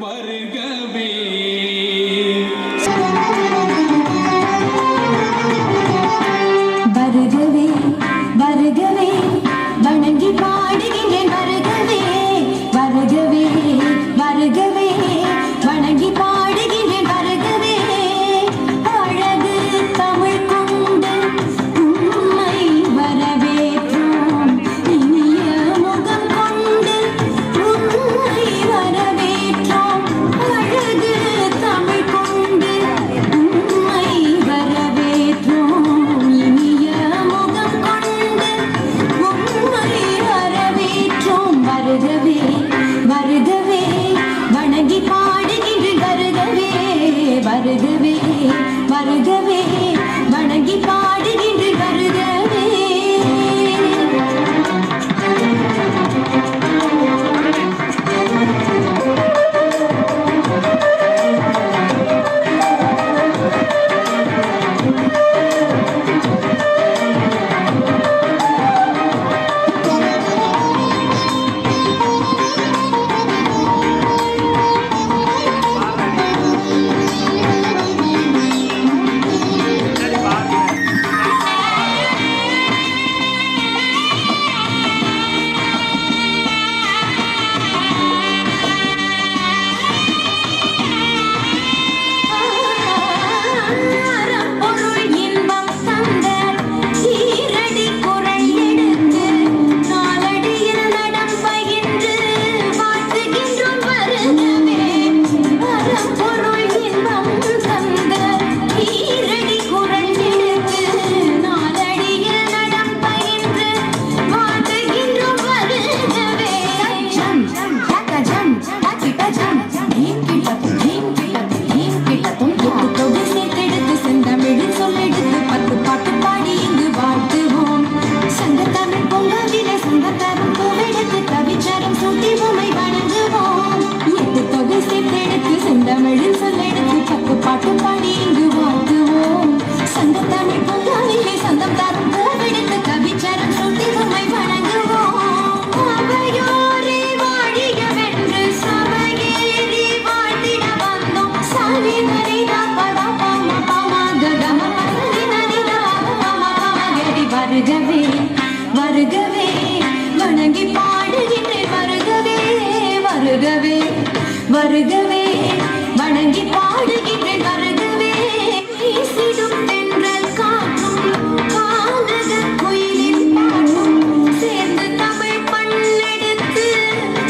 வருகவே வருகவே வருகவே வணங்கி பாடுகின்றேன் வருகவே வருகவே வருகவே வணங்கி பாடுகின்றேன் வருகவே அழகு தமிழ் கொண்டு உண்மை வரவேற்றோம் இனிய முகம் கொண்டு உண்மை வரவேற்றோம் அழகு தமிழ் கொண்டு உண்மை வரவேற்றோம் இனிய முகம் கொண்டு உண்மை வரவேற்றோம் வருகவே வருகவே வணங்கி பாடுகின்றேன் வருகவே வருகவே வருகவே வணங்கி பாடுகின்றேன் வருகவே தமிழில் சொல்லெடுத்து பத்து பாட்டு பாடி இங்கு வாழ்த்துவோம் சங்க தமிழ் பொங்காவிலே சொந்தம் தரும் பூவெடுத்து கவிச்சரம் சுட்டி உண்மை வணங்குவோம் அவையோரே வாழியவென்று சபையேறி வாழ்த்திட வந்தோம் சாமி நரிதா பதா பாமா பாமா ககம பதனி நரிதா பாமா பாமா கடி வருகவே வருகவே வணங்கி பாடுகின்றேன் வருகவே வருகவே வருகவே வணங்கி பாடுகின்றேன் வருகவே வீசிடும் தென்றல் காற்றும் கானக குயிலின் பாட்டும் சேர்ந்து தமிழ் பண்ணெடுத்து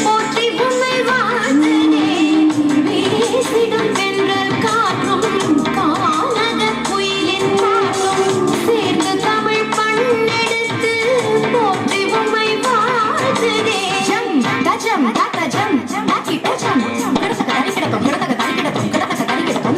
போற்றி உண்மை வாழ்ந்தனே வீசிடும் தென்றல் காற்றும் கானக குயிலின் பாட்டும் சேர்ந்து தமிழ் பண்ணெடுத்து போற்றி உண்மை வாழ்ந்தனே ஜம் தஜம் தஜம் தாக்கிட்ட ஜம்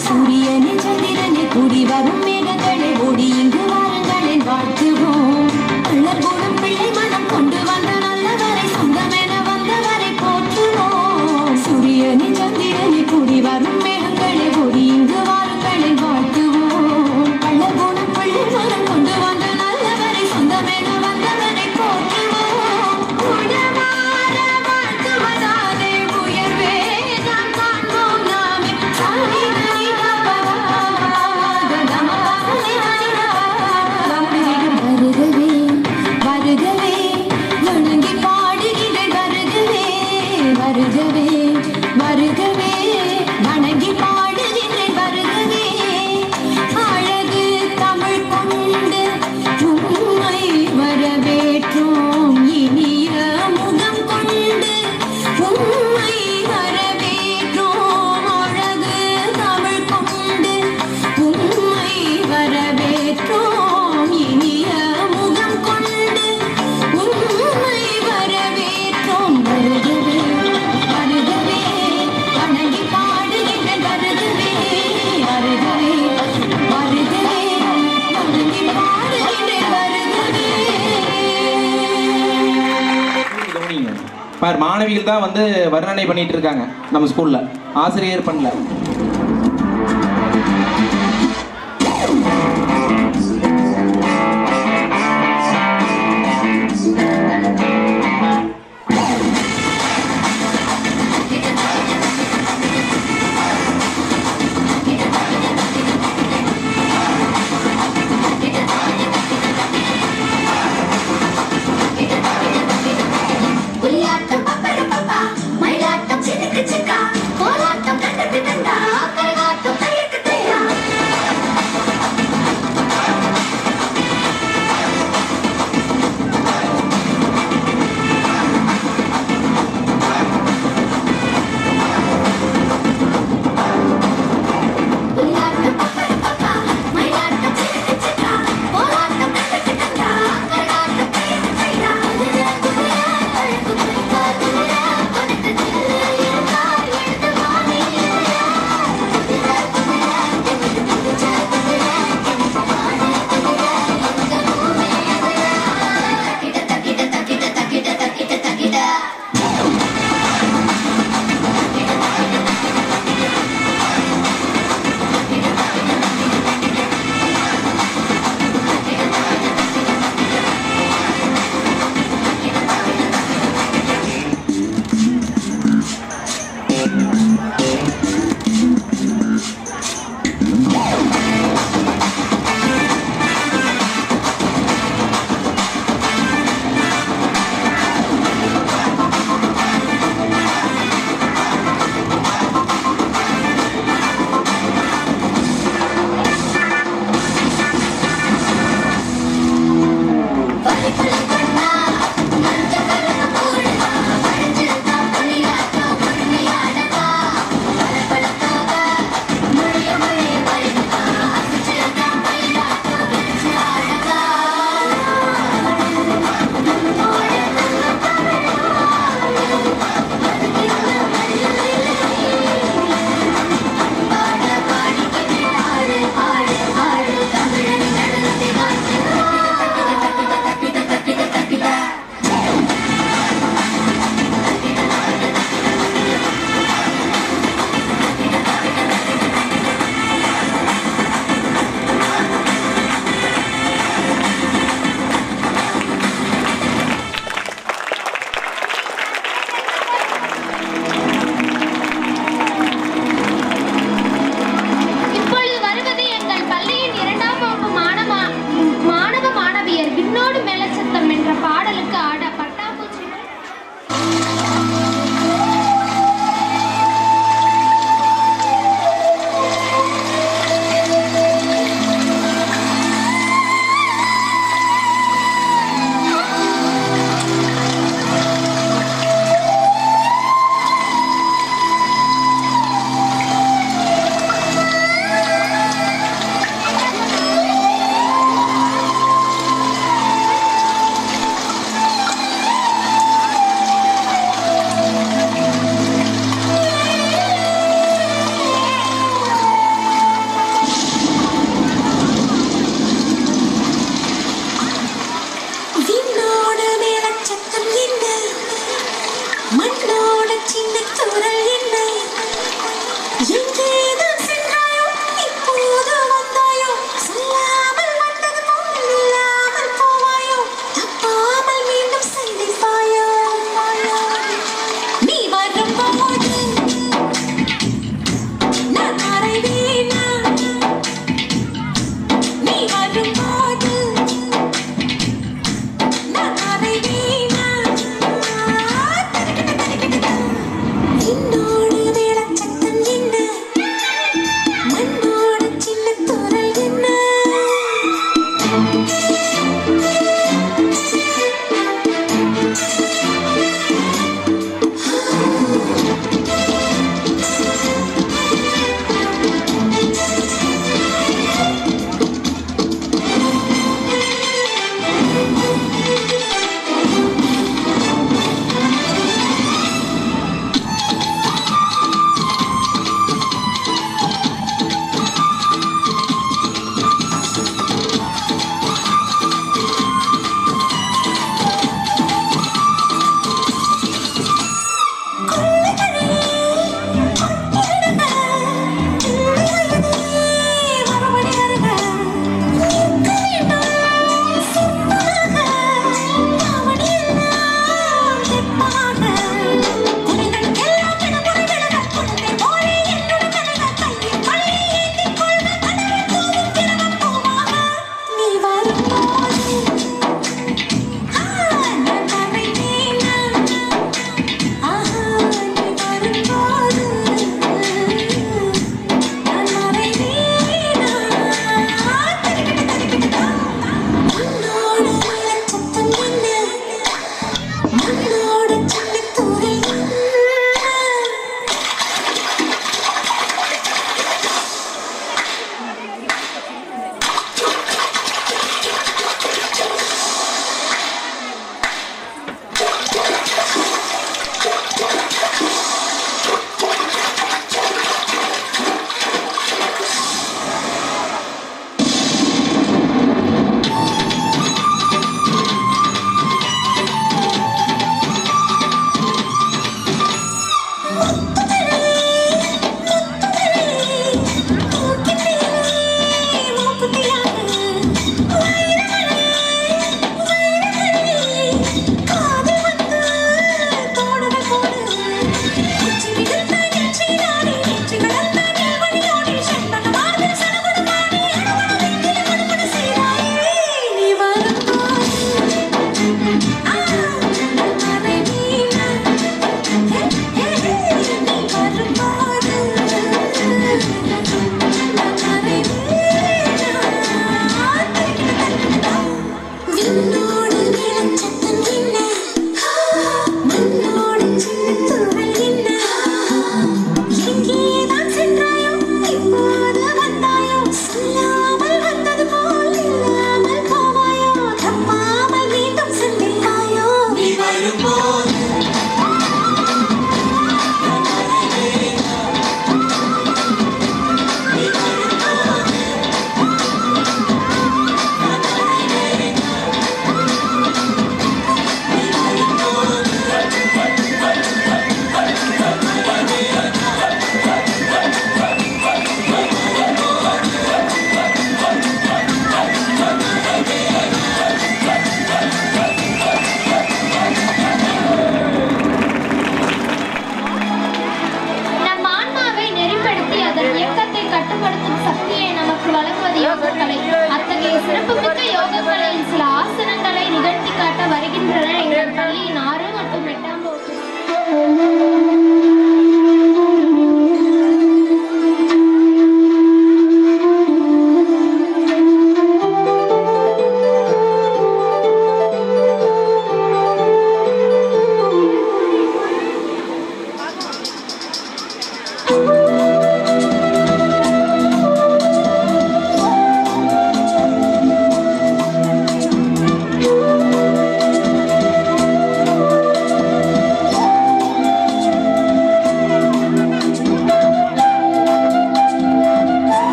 சூரியனே சந்திரனே கூடி வரும் மேகங்களே ஓடி இங்கு வாருங்களின் வாழ்த்துவோம் பிள்ளர் கூடும் பிள்ளை மனம் கொண்டு வந்த நல்லவரை சொந்தமென வந்தவரை போற்றுவோம் சூரியனே சந்திரனே கூடி வரும் மேகங்களே ஓடி இங்கு வாருங்களின் வாழ்த்துவோம் பிள்ளர் கூடும் பிள்ளை மனம் கொண்டு வந்த நல்லவரை சொந்தமென வந்தவரை போற்றுவோம் உடமாற வாழ்த்துவதாலே உயர்வே நாம் காண்போம் நாமே சாமி வருகவே வணங்கி பாடுகின்றேன் வருகவே வருகவே வருகவே வணங்கி பாடுகின்றேன் வருகவே அழகு தமிழ் கொண்டு உண்மை வரவேற்றோம் இனிய முகம் கொண்டு உண்மை வரவேற்றோம் அழகு தமிழ் கொண்டு உண்மை வரவேற்றோம் இனிய முகம் கொண்டு உண்மை வரவேற்றோம் வருகவே வருகவே வணங்கி பாடுகின்றேன் வருகவே வருகவே வருகவே வணங்கி பாடுகின்றேன் வருகவே. பார் மாணவிகள் தான் வந்து வர்ணனை பண்ணிட்டு இருக்காங்க நம்ம ஸ்கூல்ல, ஆசிரியர் பண்ணல.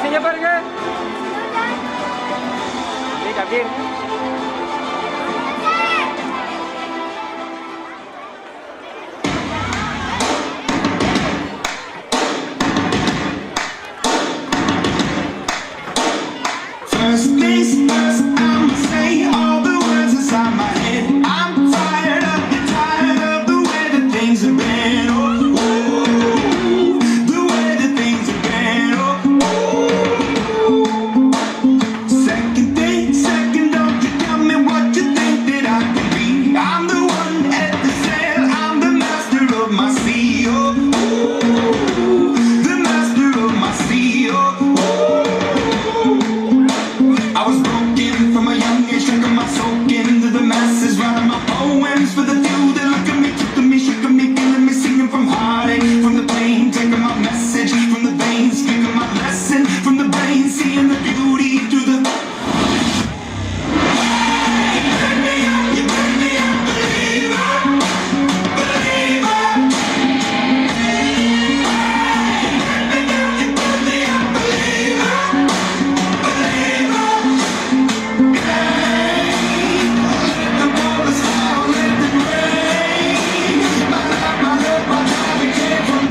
செய்ய பாருங்க. அப்படியே First things first, I'ma say all the words inside my head. I'm tired of the way that things have been. Oh, the way that things have been. Second thing, second, don't you tell me what you think that I can be. I'm the one at the sail, I'm the master of my sea. Oh, the master of my sea. I was broken from a young age, drinking my soak into the masses, writing my poems for the few that look at me, took me, shook me, feeling me, singing from heartache, from the pain, taking my message from the veins, speaking my lesson from the brain, seeing the beauty through the. You burn me up, believer, believer. You burn me up, believer, believer. The waters fall, let them rain. My love, my love, we came from.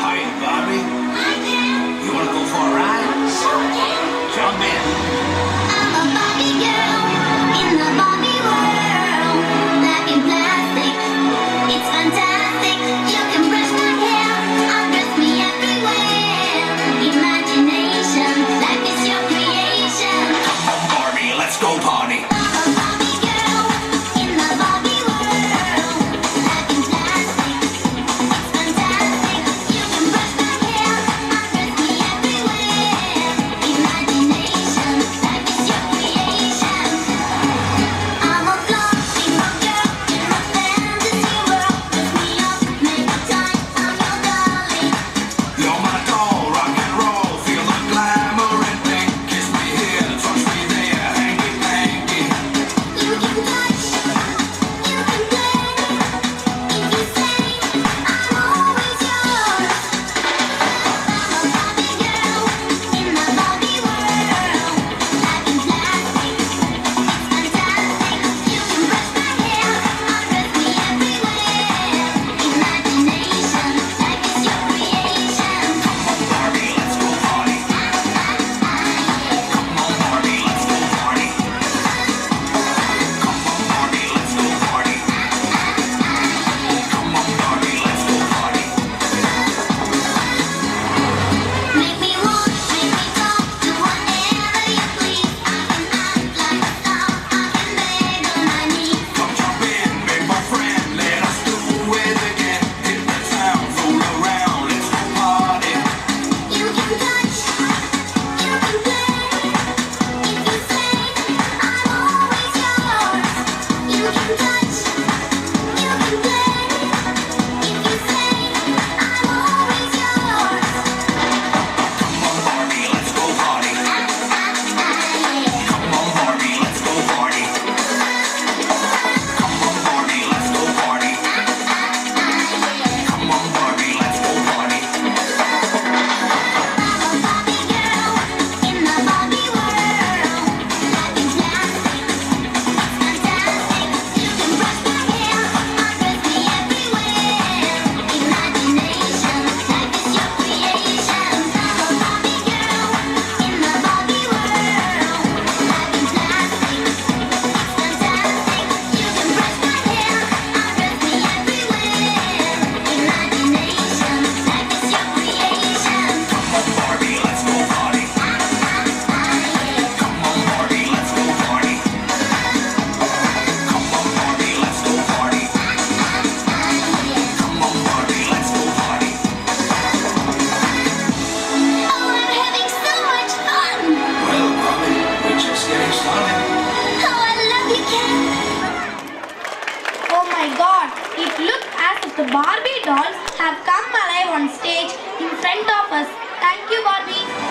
Hi, Bobby. You wanna go for a ride? Jump in. I'm a Barbie girl in the Barbie world. Life in plastic, it's fantastic. You can brush my hair, undress me everywhere. Imagination, life is your creation. Come on, Barbie, let's go party. I'm a Barbie girl in the Barbie world. Life in plastic, it's fantastic. You can brush my hair, undress me everywhere. front of us. Thank you, Barbie.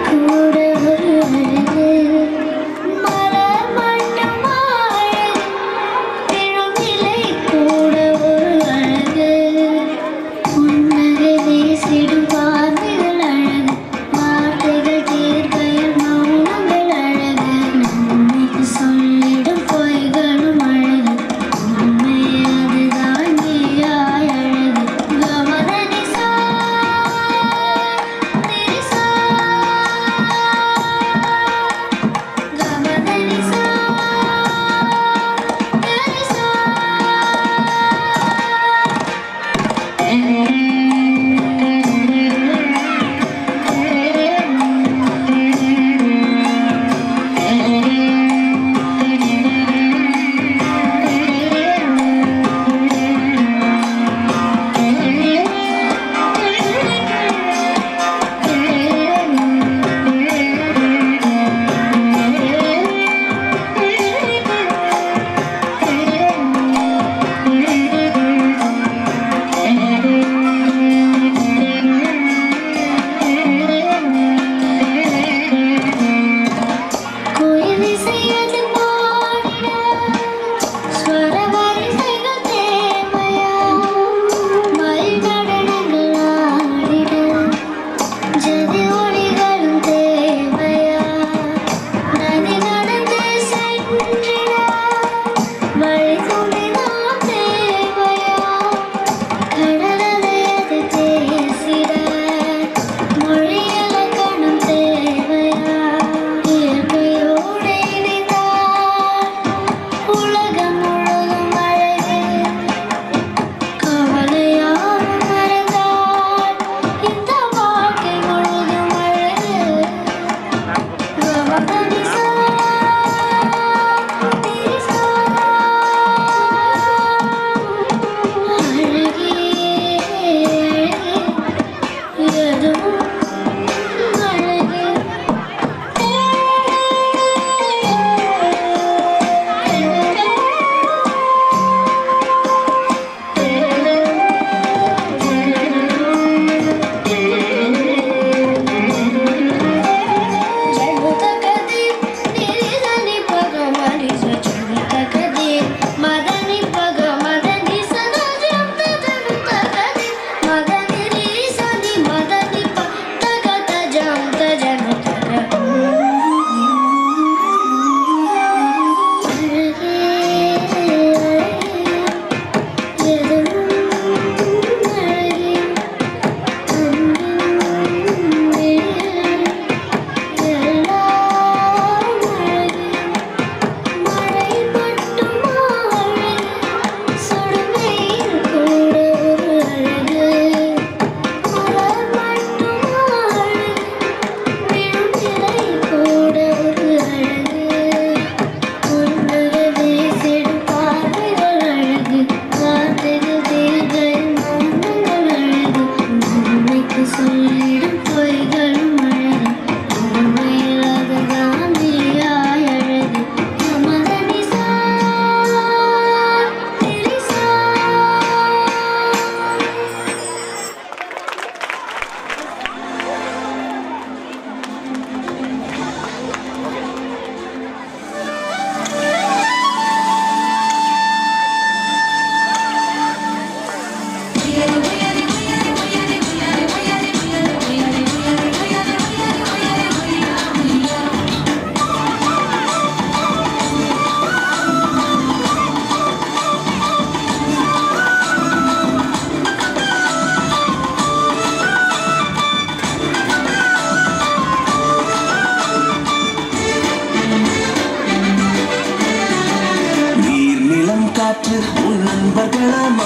Cool.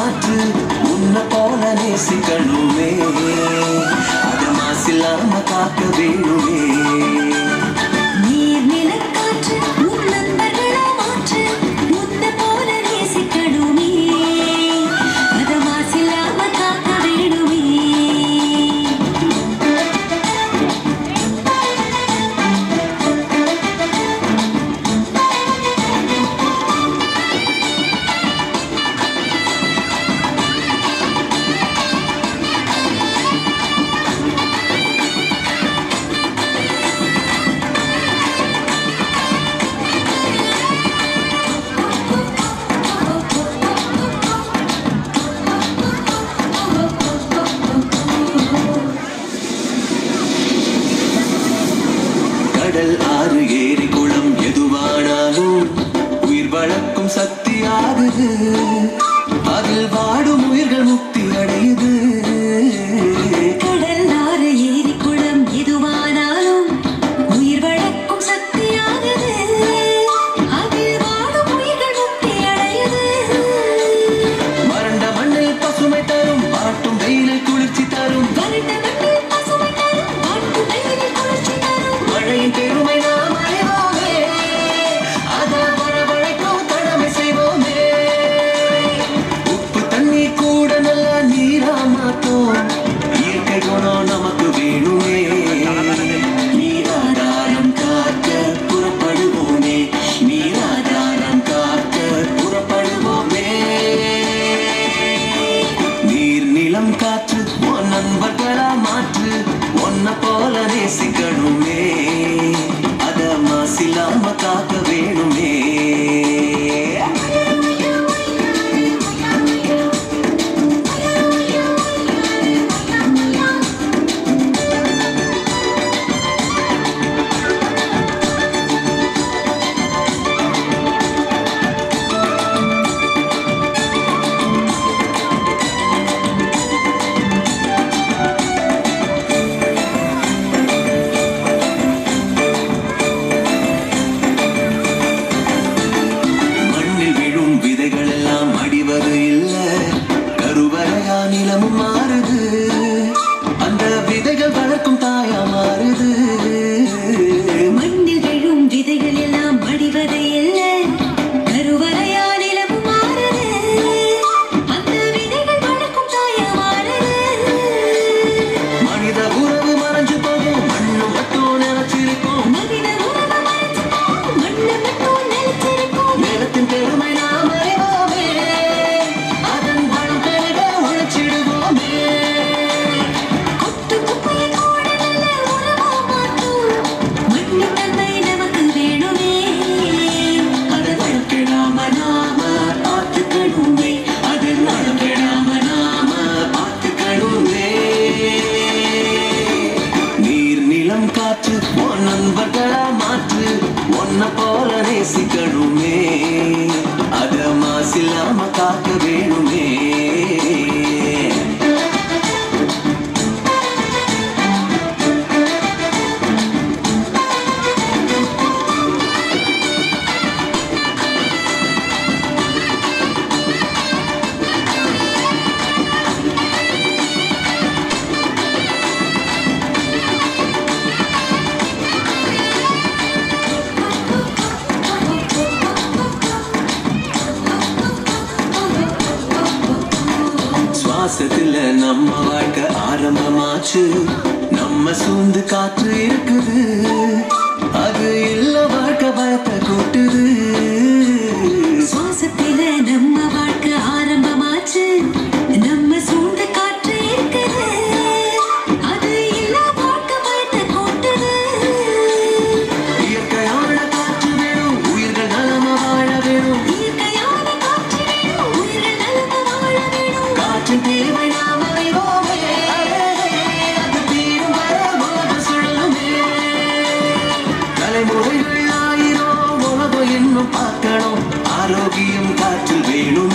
மாற்று உன்னை போல நேசிக்கணுமே அத மாசில்லாம காக்க வேணுமே நீர் நிலக்காற்று உன் நண்பர்களா மாற்று உன்னை போல நேசிக்கணுமே அத மாசில்லாம காக்க வேணுமே கடல் ஆறு ஏரி குளம் எதுவானாலும் உயிர் வளர்க்கும் சக்தி ஆகுது அதில் வாடும் உயிர்கள் முக்தி அடையுது கடல் ஆறு ஏரி குளம் எதுவானாலும் உயிர் வளர்க்கும் சக்தியாகுது அதில் வாழும் உயிர்கள் முக்தி அடையுது வறண்ட மண்ணில் பசுமை தரும் பாட்டும் வெயிலில் குளிர்ச்சி தரும் வறண்ட மண்ணில் பசுமை தரும் காட்டு வெயிலில் குளிர்ச்சி தரும் மழையின் பெருமை நாம் அறிவோமே அத வரவழைக்கும் கடமை செய்வோமே உப்பு தண்ணி கூட நல்ல நீரா மாத்தோம் இயற்கை குணம் நமக்கு வேணுமே நீராதாரம் காக்க புறப்படுவோமே நீராதாரம் காக்க புறப்படுவோமே நீர் நிலம் காற்று உன் நண்பர்களா மாற்று உன்னை போல நேசிக்கணுமே அத மாசில்லாம காக்க வேணுமே மண்ணில் விழும் விதைகள் எல்லாம் அடிவது இல்ல கருவறையா நிலமும் மாறுது அந்த விதைகள் வளர்க்கும் தாயா மாறுது மண்ணில் விழும் விதைகள் எல்லாம் மடிவதை இல்லை கருவறையா நிலமும் மாறுது அந்த விதைகள் வளர்க்கும் தாயா மாறுது மனித உறவு மறைஞ்சு போகும் மண்ணும் மட்டும் நினைச்சிருக்கும் மனித உறவு மறைஞ்சு போகும் மண்ணு மட்டும் நிலைச்சிருக்கும் நிலத்தின் பெருமை நாம் அறிவோமே அதன் வளம் பெருக உழைச்சிடுவோமே கொட்டு குப்பையை கூட நல்ல உறவா மாற்றும் மண்ணு தன்மை நமக்கு வேணுமே அதை வளர்க்கிடாம நாம பார்த்துக்கணுமே அதை வளர்க்கிடாம நாம பார்த்துக்கணுமே நீர் நிலம் காற்று உன் நண்பர்களா மாற்று உன்னை போல நேசிக்கணுமே அத மாசில்லாம காக்க வேணுமே சுவாசத்துல நம்ம வாழ்க்கை ஆரம்பமாச்சு நம்ம சூழ்ந்து காற்று இருக்குது அது இல்ல வாழ்க்கை பயத்தை கூட்டுது சுவாசத்தில நம்ம வாழ்க்கை ஆரம்பமாச்சு நம்ம சூழ்ந்த காற்று இருக்குது அது இல்லா வாழ்க்கை பயத்தை கூட்டுது இயற்கையான காற்று வேணும் உயிர்கள் நலமா வாழ வேணும் இயற்கையான காற்று வேணும் உயிர்கள் நலமா வாழ வேணும் காற்றின் தேவை நாம் அறிவோமே அது தீரும் வர உலகம் சுழலுமே தலைமுறைகள் ஆயிரம் உலகம் இன்னும் பார்க்கணும் ஆரோக்கியம் காற்றில் வேணும்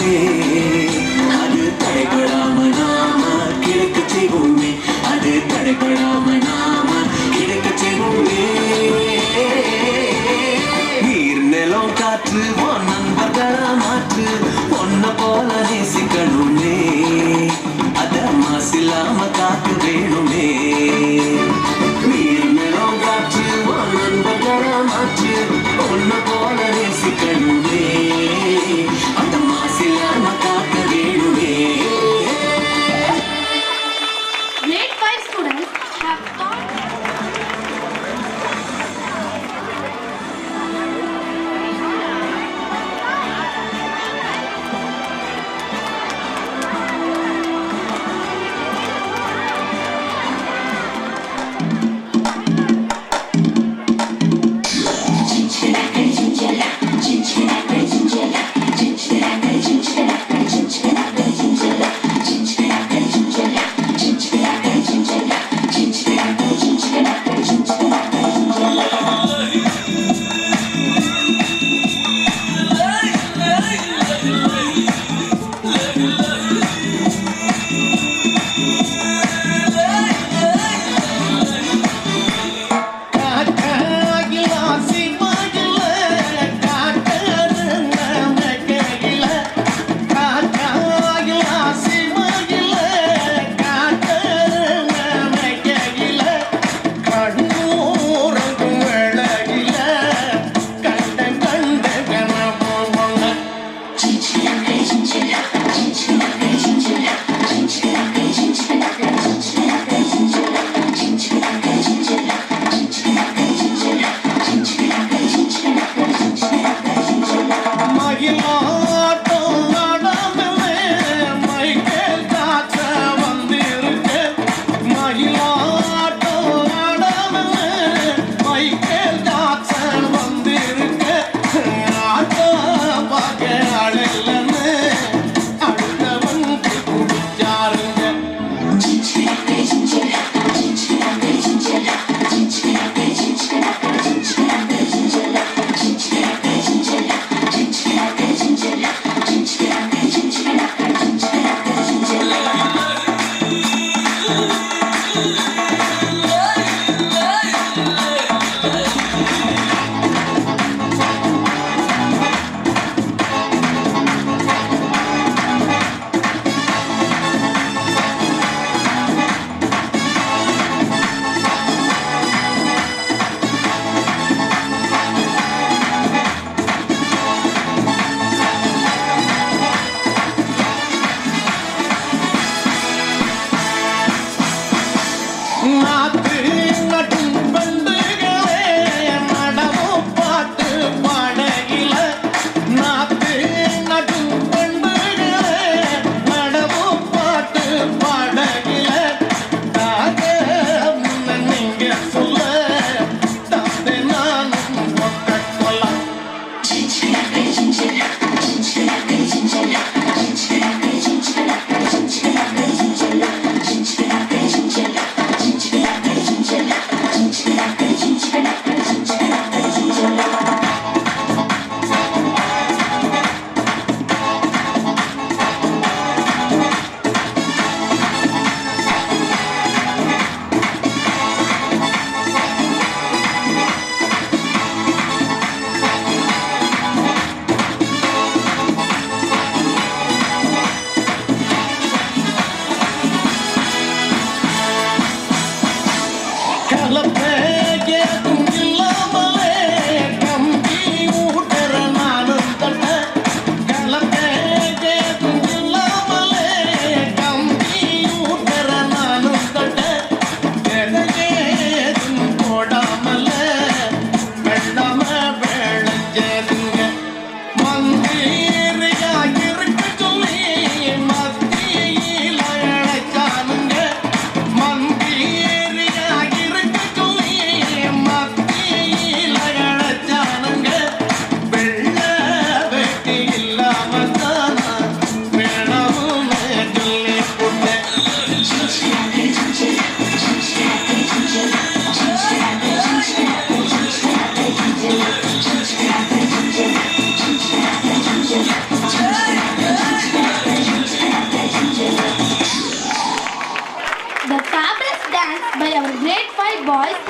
boys.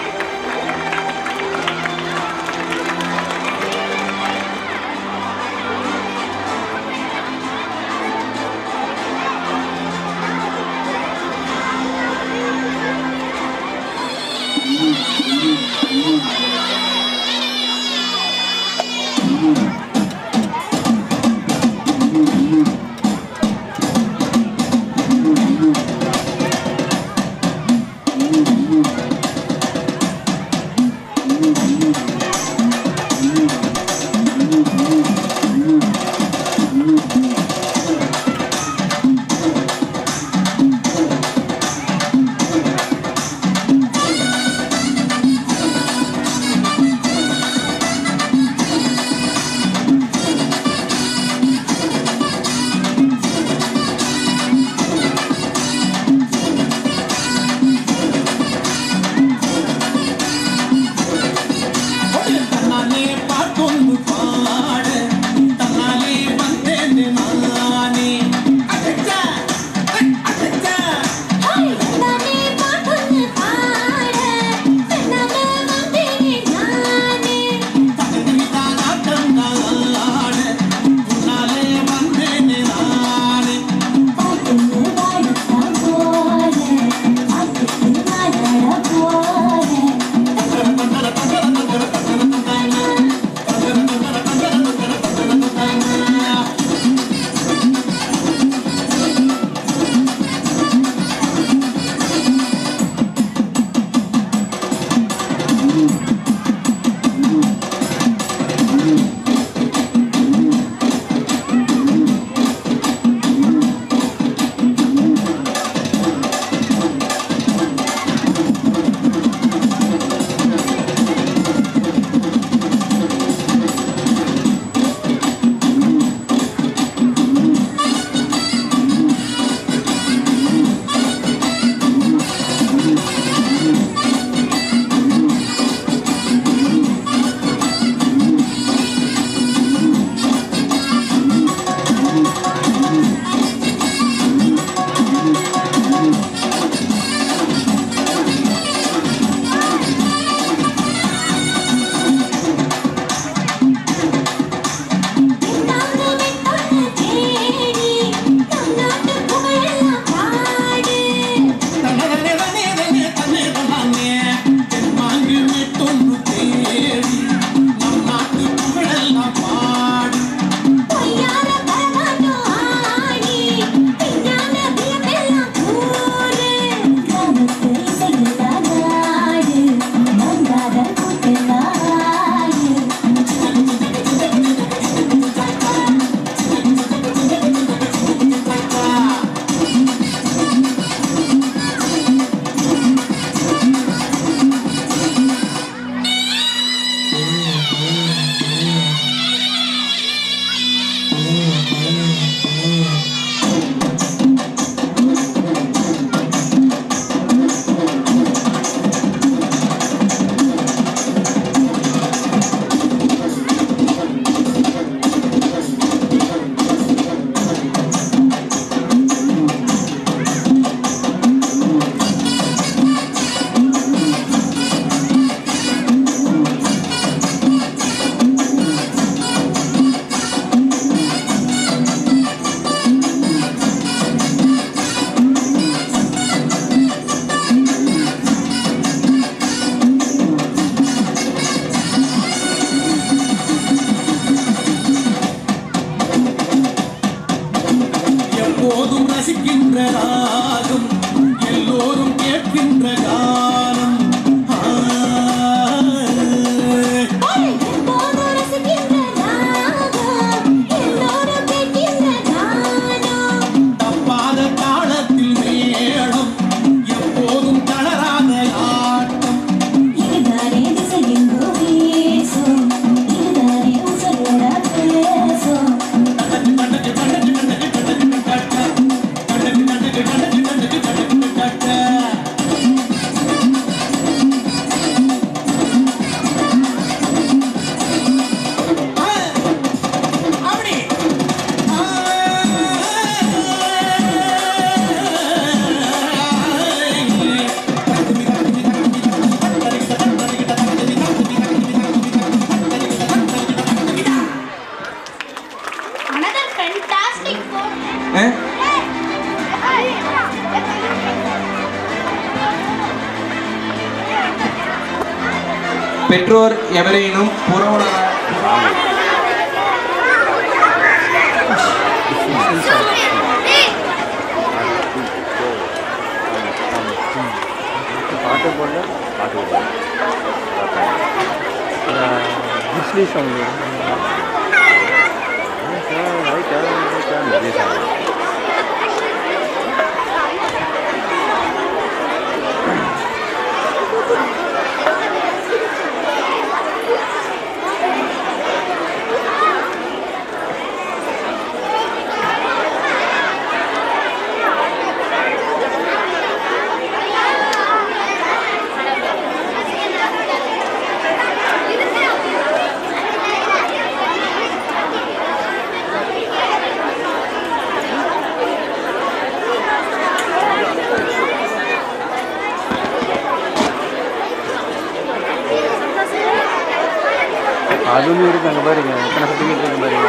பெற்றோர் எவரேனும் புறவுணர பாட்டு போடல பாட்டு போடல பிஸ்லி சாங் நிறைய சாங் அதுவும் இருக்கு அங்கே பாருங்க எத்தனை சர்டிஃபிகேட் இருக்கு பாருங்க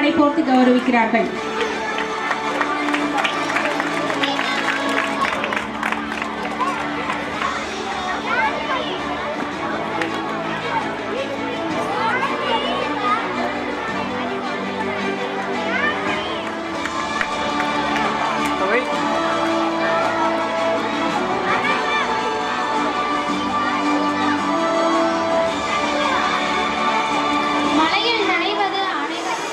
மாலை போர்த்து கௌரவிக்கிறார்கள். மலையில் நனைவது அனைவரும்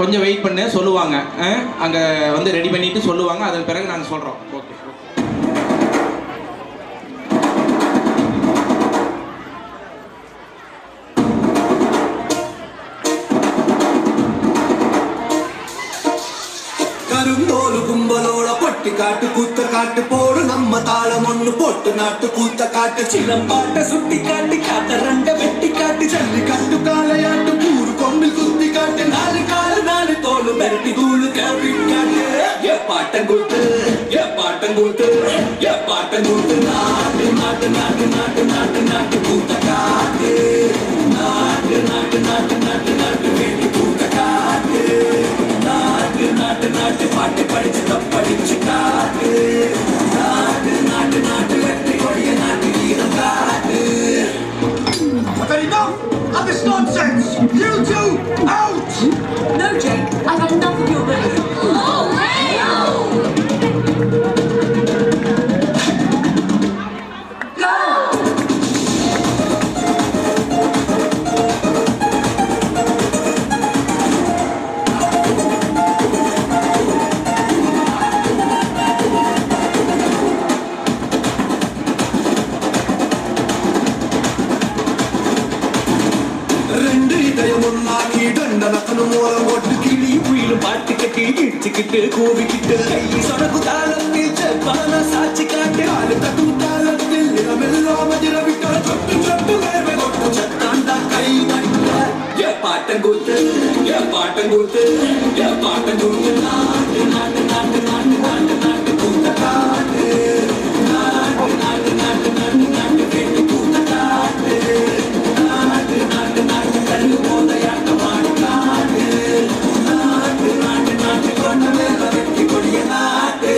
கொஞ்சம் வெயிட் பண்ணு சொல்லுவாங்க. அங்கே வந்து ரெடி பண்ணிட்டு சொல்லுவாங்க. அதன் பிறகு நாங்கள் சொல்கிறோம். ஓகே. கருந்தோடு கும்பலோட பொட்டி காட்டு கூத்த காட்டு போடு நம்ம தாளம் ஒண்ணு போட்டு நாட்டு கூத்த காட்டு சிலம்பாட்ட சுட்டி காட்டி காட்ட ரண்ட வெட்டி காட்டி ஜல்லி காட்டு காளையாட்டு கூறு கொம்பில் குத்தி காட்டு நாலு கால நாலு தோடு மிரட்டி தூளு கேள்வி காட்டு பாட்டங்கூத்து பாட்டங்கூத்து பாட்டங்கூத்து நாட்டு நாட்டு நாட்டு நாட்டு நாட்டு நாட்டு கூத்த காட்டு நாட்டு நாட்டு நாட்டு நாட்டு நாட்டு வேண்டி கூத்த காட்டு நாட்டு நாட்டு நாட்டு பாட்டு படிச்சு தப்படிச்சு காட்டு நாட்டு நாட்டு நாட்டு வெற்றி கொடிய நாட்டு வீரம் காட்டு. I've had enough of this nonsense. You two out. No, Jane, I've had enough of your relief. Oh, hey! Go! மூலம் ஓட்டு கிளி புயலும் பாட்டு கட்டி இடிச்சுக்கிட்டு கோவிக்கிட்டு கை சொடக்கு தாளத்தில் செவ்வான சாட்சி காட்டு ஆளு தட்டு தாளத்தில் நிலமெல்லாம் மதிரவிட்ட சொட்டு சொட்டு வேர்வை கொட்டு சத்தாண்டா கை நட்ட பாட்டங்கூத்து பாட்டங்கூத்து பாட்டங்கூத்து நாட்டு நாட்டு நாட்டு நாட்டு நாட்டு நாட்டு கூத்த காட்டு நாட்டு நாட்டு நாட்டு நாட்டு நாட்டு கேட்டு கூத்த காட்டு நாட்டு நாட்டு நாட்டு கல்லு போதையாட்ட மாடு காட்டு நாட்டு நாட்டு நாட்டு கொண்ட மேல வெட்டி கொடிய நாட்டு.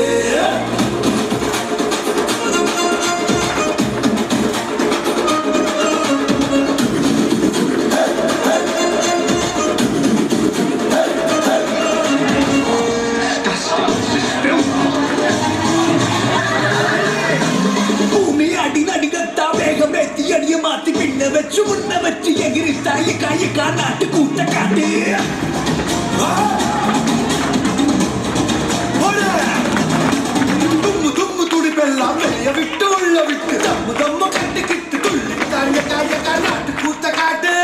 பூமி அடி நடிகத்தா வேகம் ஏத்தி அடிய மாத்தி பின்ன வச்சு முன்ன வச்சு எகிரித்தா காயக்கா நாட்டு கூட்ட காட்டு. தும்மு தும்மு துடிப்பெல்லாம் வெளிய விட்டு உள்ள விட்டு தம்மு தம்மு கட்டிக்கிட்டு துள்ளி காயக்கா நாட்டு கூத்த காட்டு.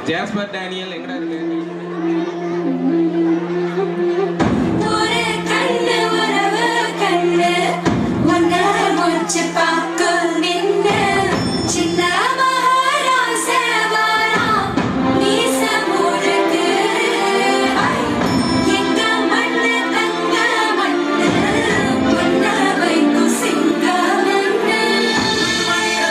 ஜாஸ்பர் டேனியல் எங்கடா இருக்கு? ஒரு கண்ணு உறவு கண்ணு ஒன்ன முடிச்சு பார்க்கும் நின்னு சின்ன மகாராசவாரா மீச முழுக்கு எங்க மண்ணு தங்க மண்ணு ஒன்ன வைக்கும் சிங்க மண்ணு மழை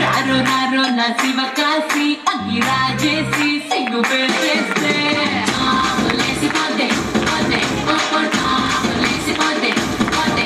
రారో రారో నా శివకాశి అగ్గి రాజేసి సింగు పెట్టేస్తే లేసిపోతే పోతే లేసిపోతే పోతే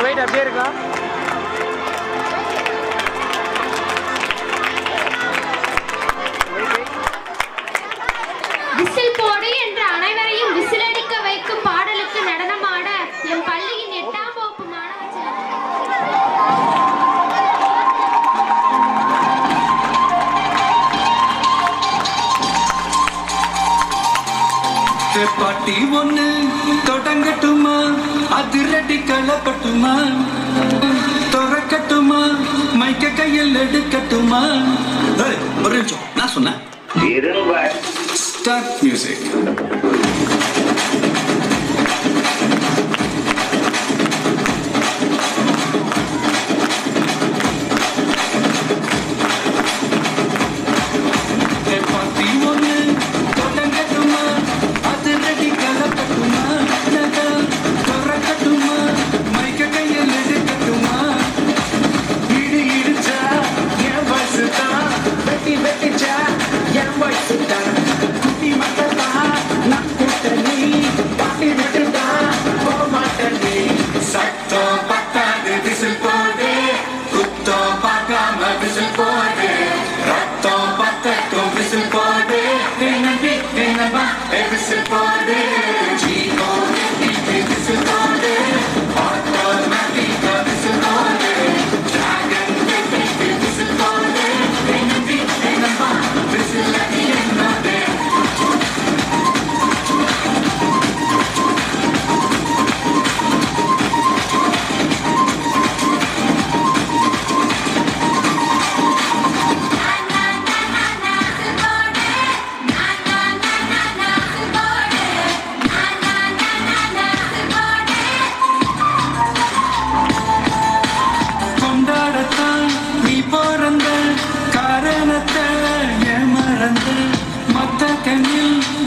வெயிட் அப்படியே இருக்கா விசில் போடு என்று அனைவரையும் விசிலடிக்க வைக்கும் பாடலுக்கு நடனமாட என் பள்ளியின் 8ஆம் வகுப்பு பாட்டி ஒண்ணு தொடங்கட்டுமா அதிரடி களப்பட்டுமா திறக்கட்டுமா மைக்க கையில் எடுக்கட்டுமா ஒரு நிமிஷம் நான் சொன்னேன் ஸ்டார்ட் மியூசிக்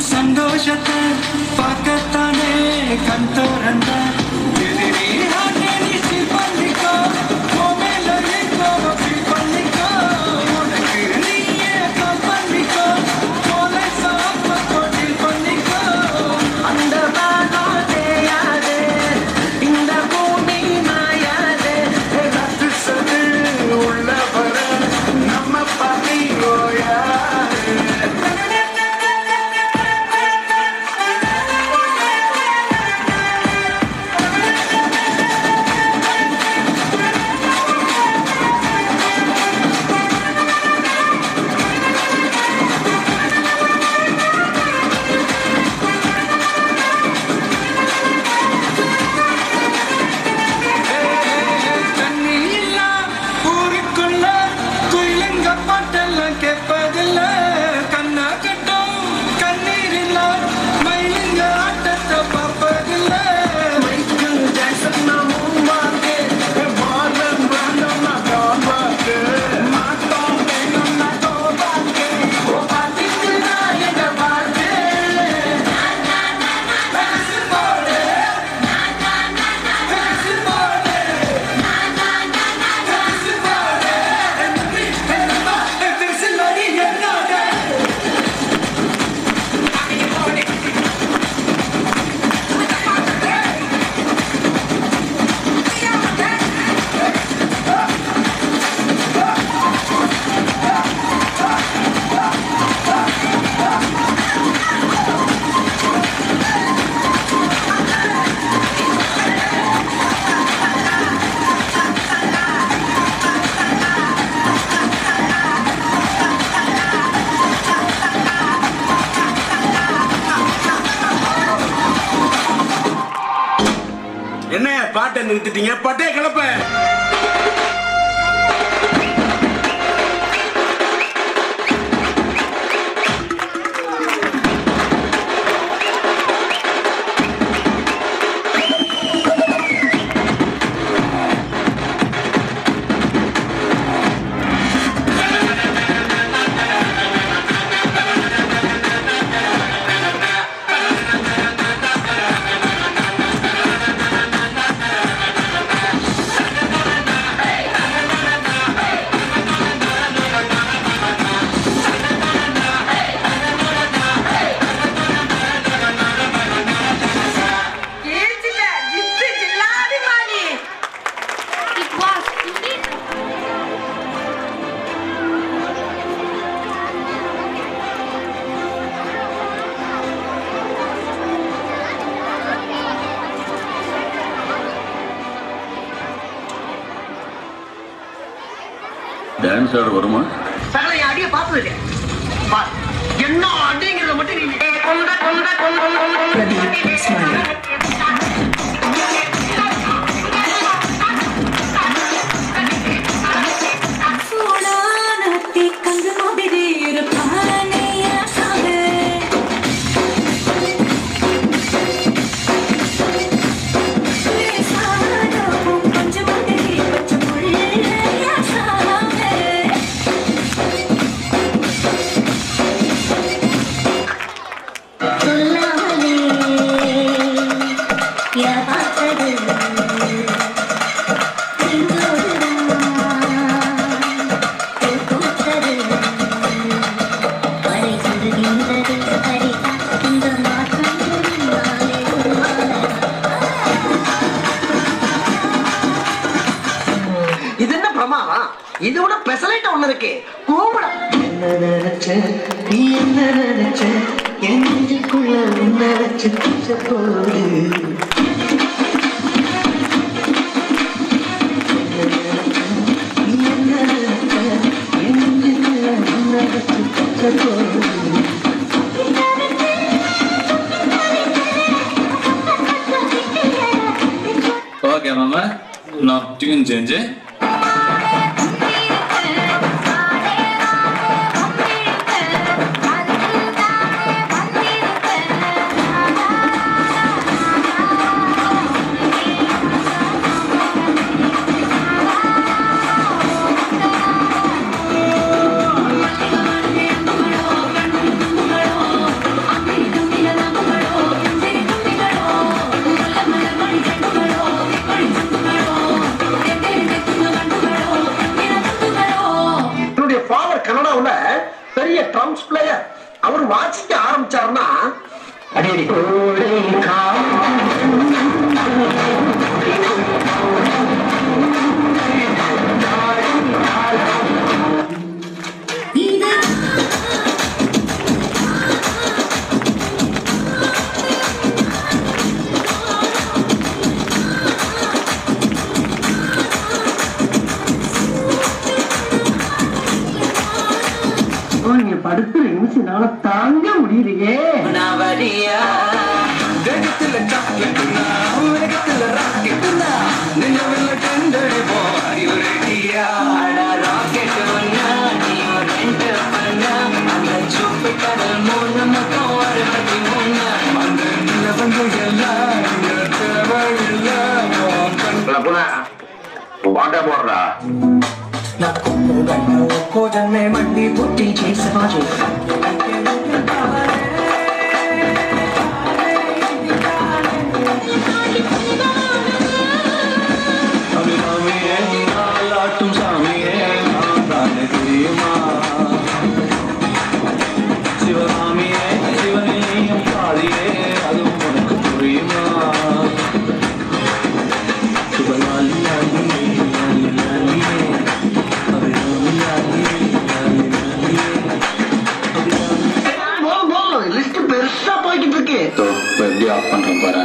சந்தோஷத்தை பார்க்கத்தானே கண் திறந்த பண்ணிக்கோ பண்ணிக்கோ உனக்கு நீயே பண்ணிக்கோ பண்ணிக்கோ அந்த வானம் தேயாது இந்த பூமி மாயாது ரத்து சது உள்ளவர நம்ம பள்ளியோயா பாட்டை நிறுத்திட்டீங்க? பட்டே கிளப்ப. It was indeed. டான்ஸ் ஆட வருமா? சகல அடிய பார்த்தது என்ன அடிங்கிறத மட்டும் நீ இது என்ன பிரமாதம்? இது விட பெசலைட் ஒண்ணு இருக்கு. கூப்பிட என்ன நினைச்ச நீ என்ன நினைச்ச என் நெஞ்சுக்குள்ள நினைச்சு போடு. ஓகே மாமா, நான் டியூன் சேஞ்சு. கனடாவுல பெரிய ட்ரம்ஸ் பிளேயர். அவர் வாசிக்க ஆரம்பிச்சாருன்னா அடி படுத்து நிமிஷனால தாங்க முடியலையே. பாட்டா போடுறா. மண்டி புட்டி చేసాజు ஆஃப் பண்றேன் பாரு.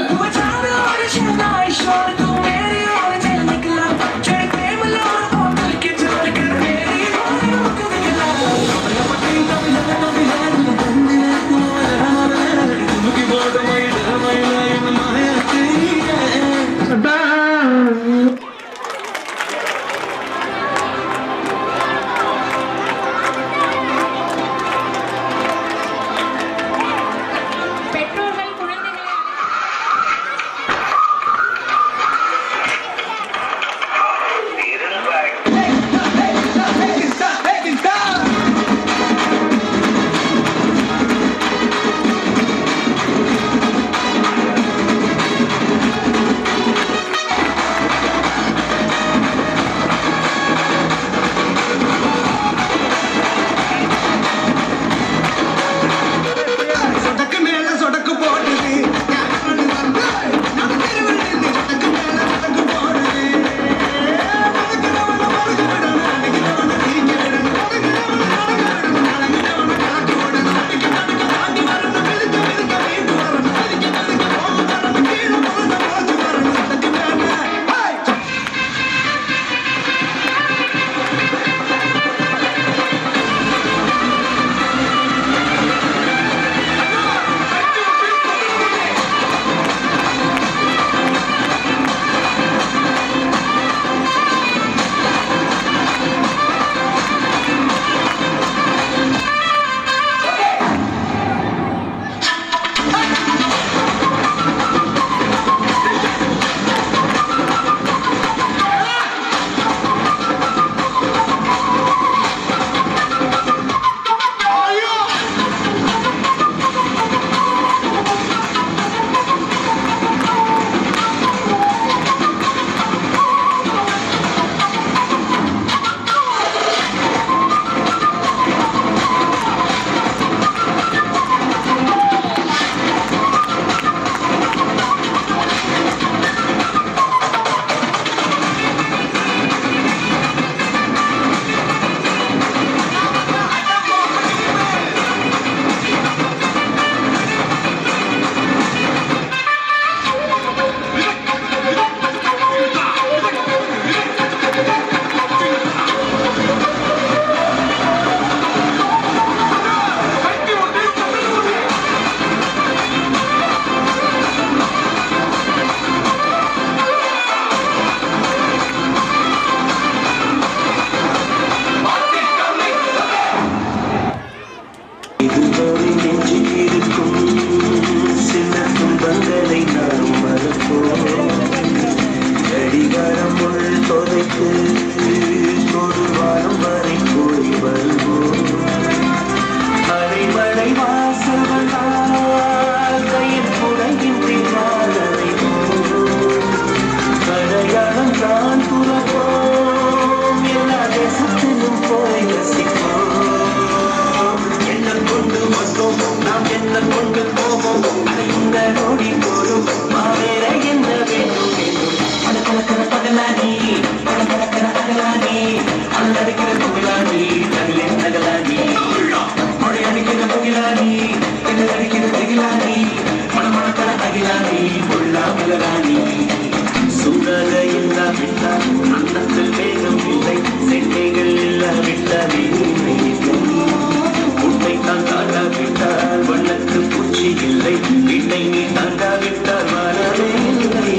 என்னை நீ தந்தாவிட்டால் வரவில்லை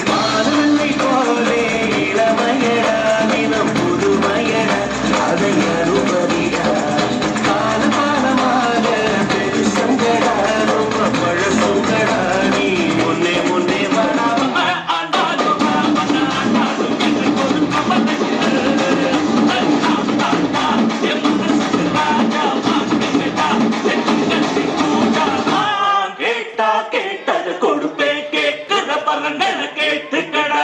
மாறவில்லை போலே இளமையடா தினம் புதுமையடா அதை அனுமதியா காலகாலமாக பெருசங்கடா ரொம்ப பழசுங்கடா நீ முன்னே முன்னே வரா கேட்டா கேட்டது கொடுப்பே கேட்கிற பரங்களை கேட்டுக்கடா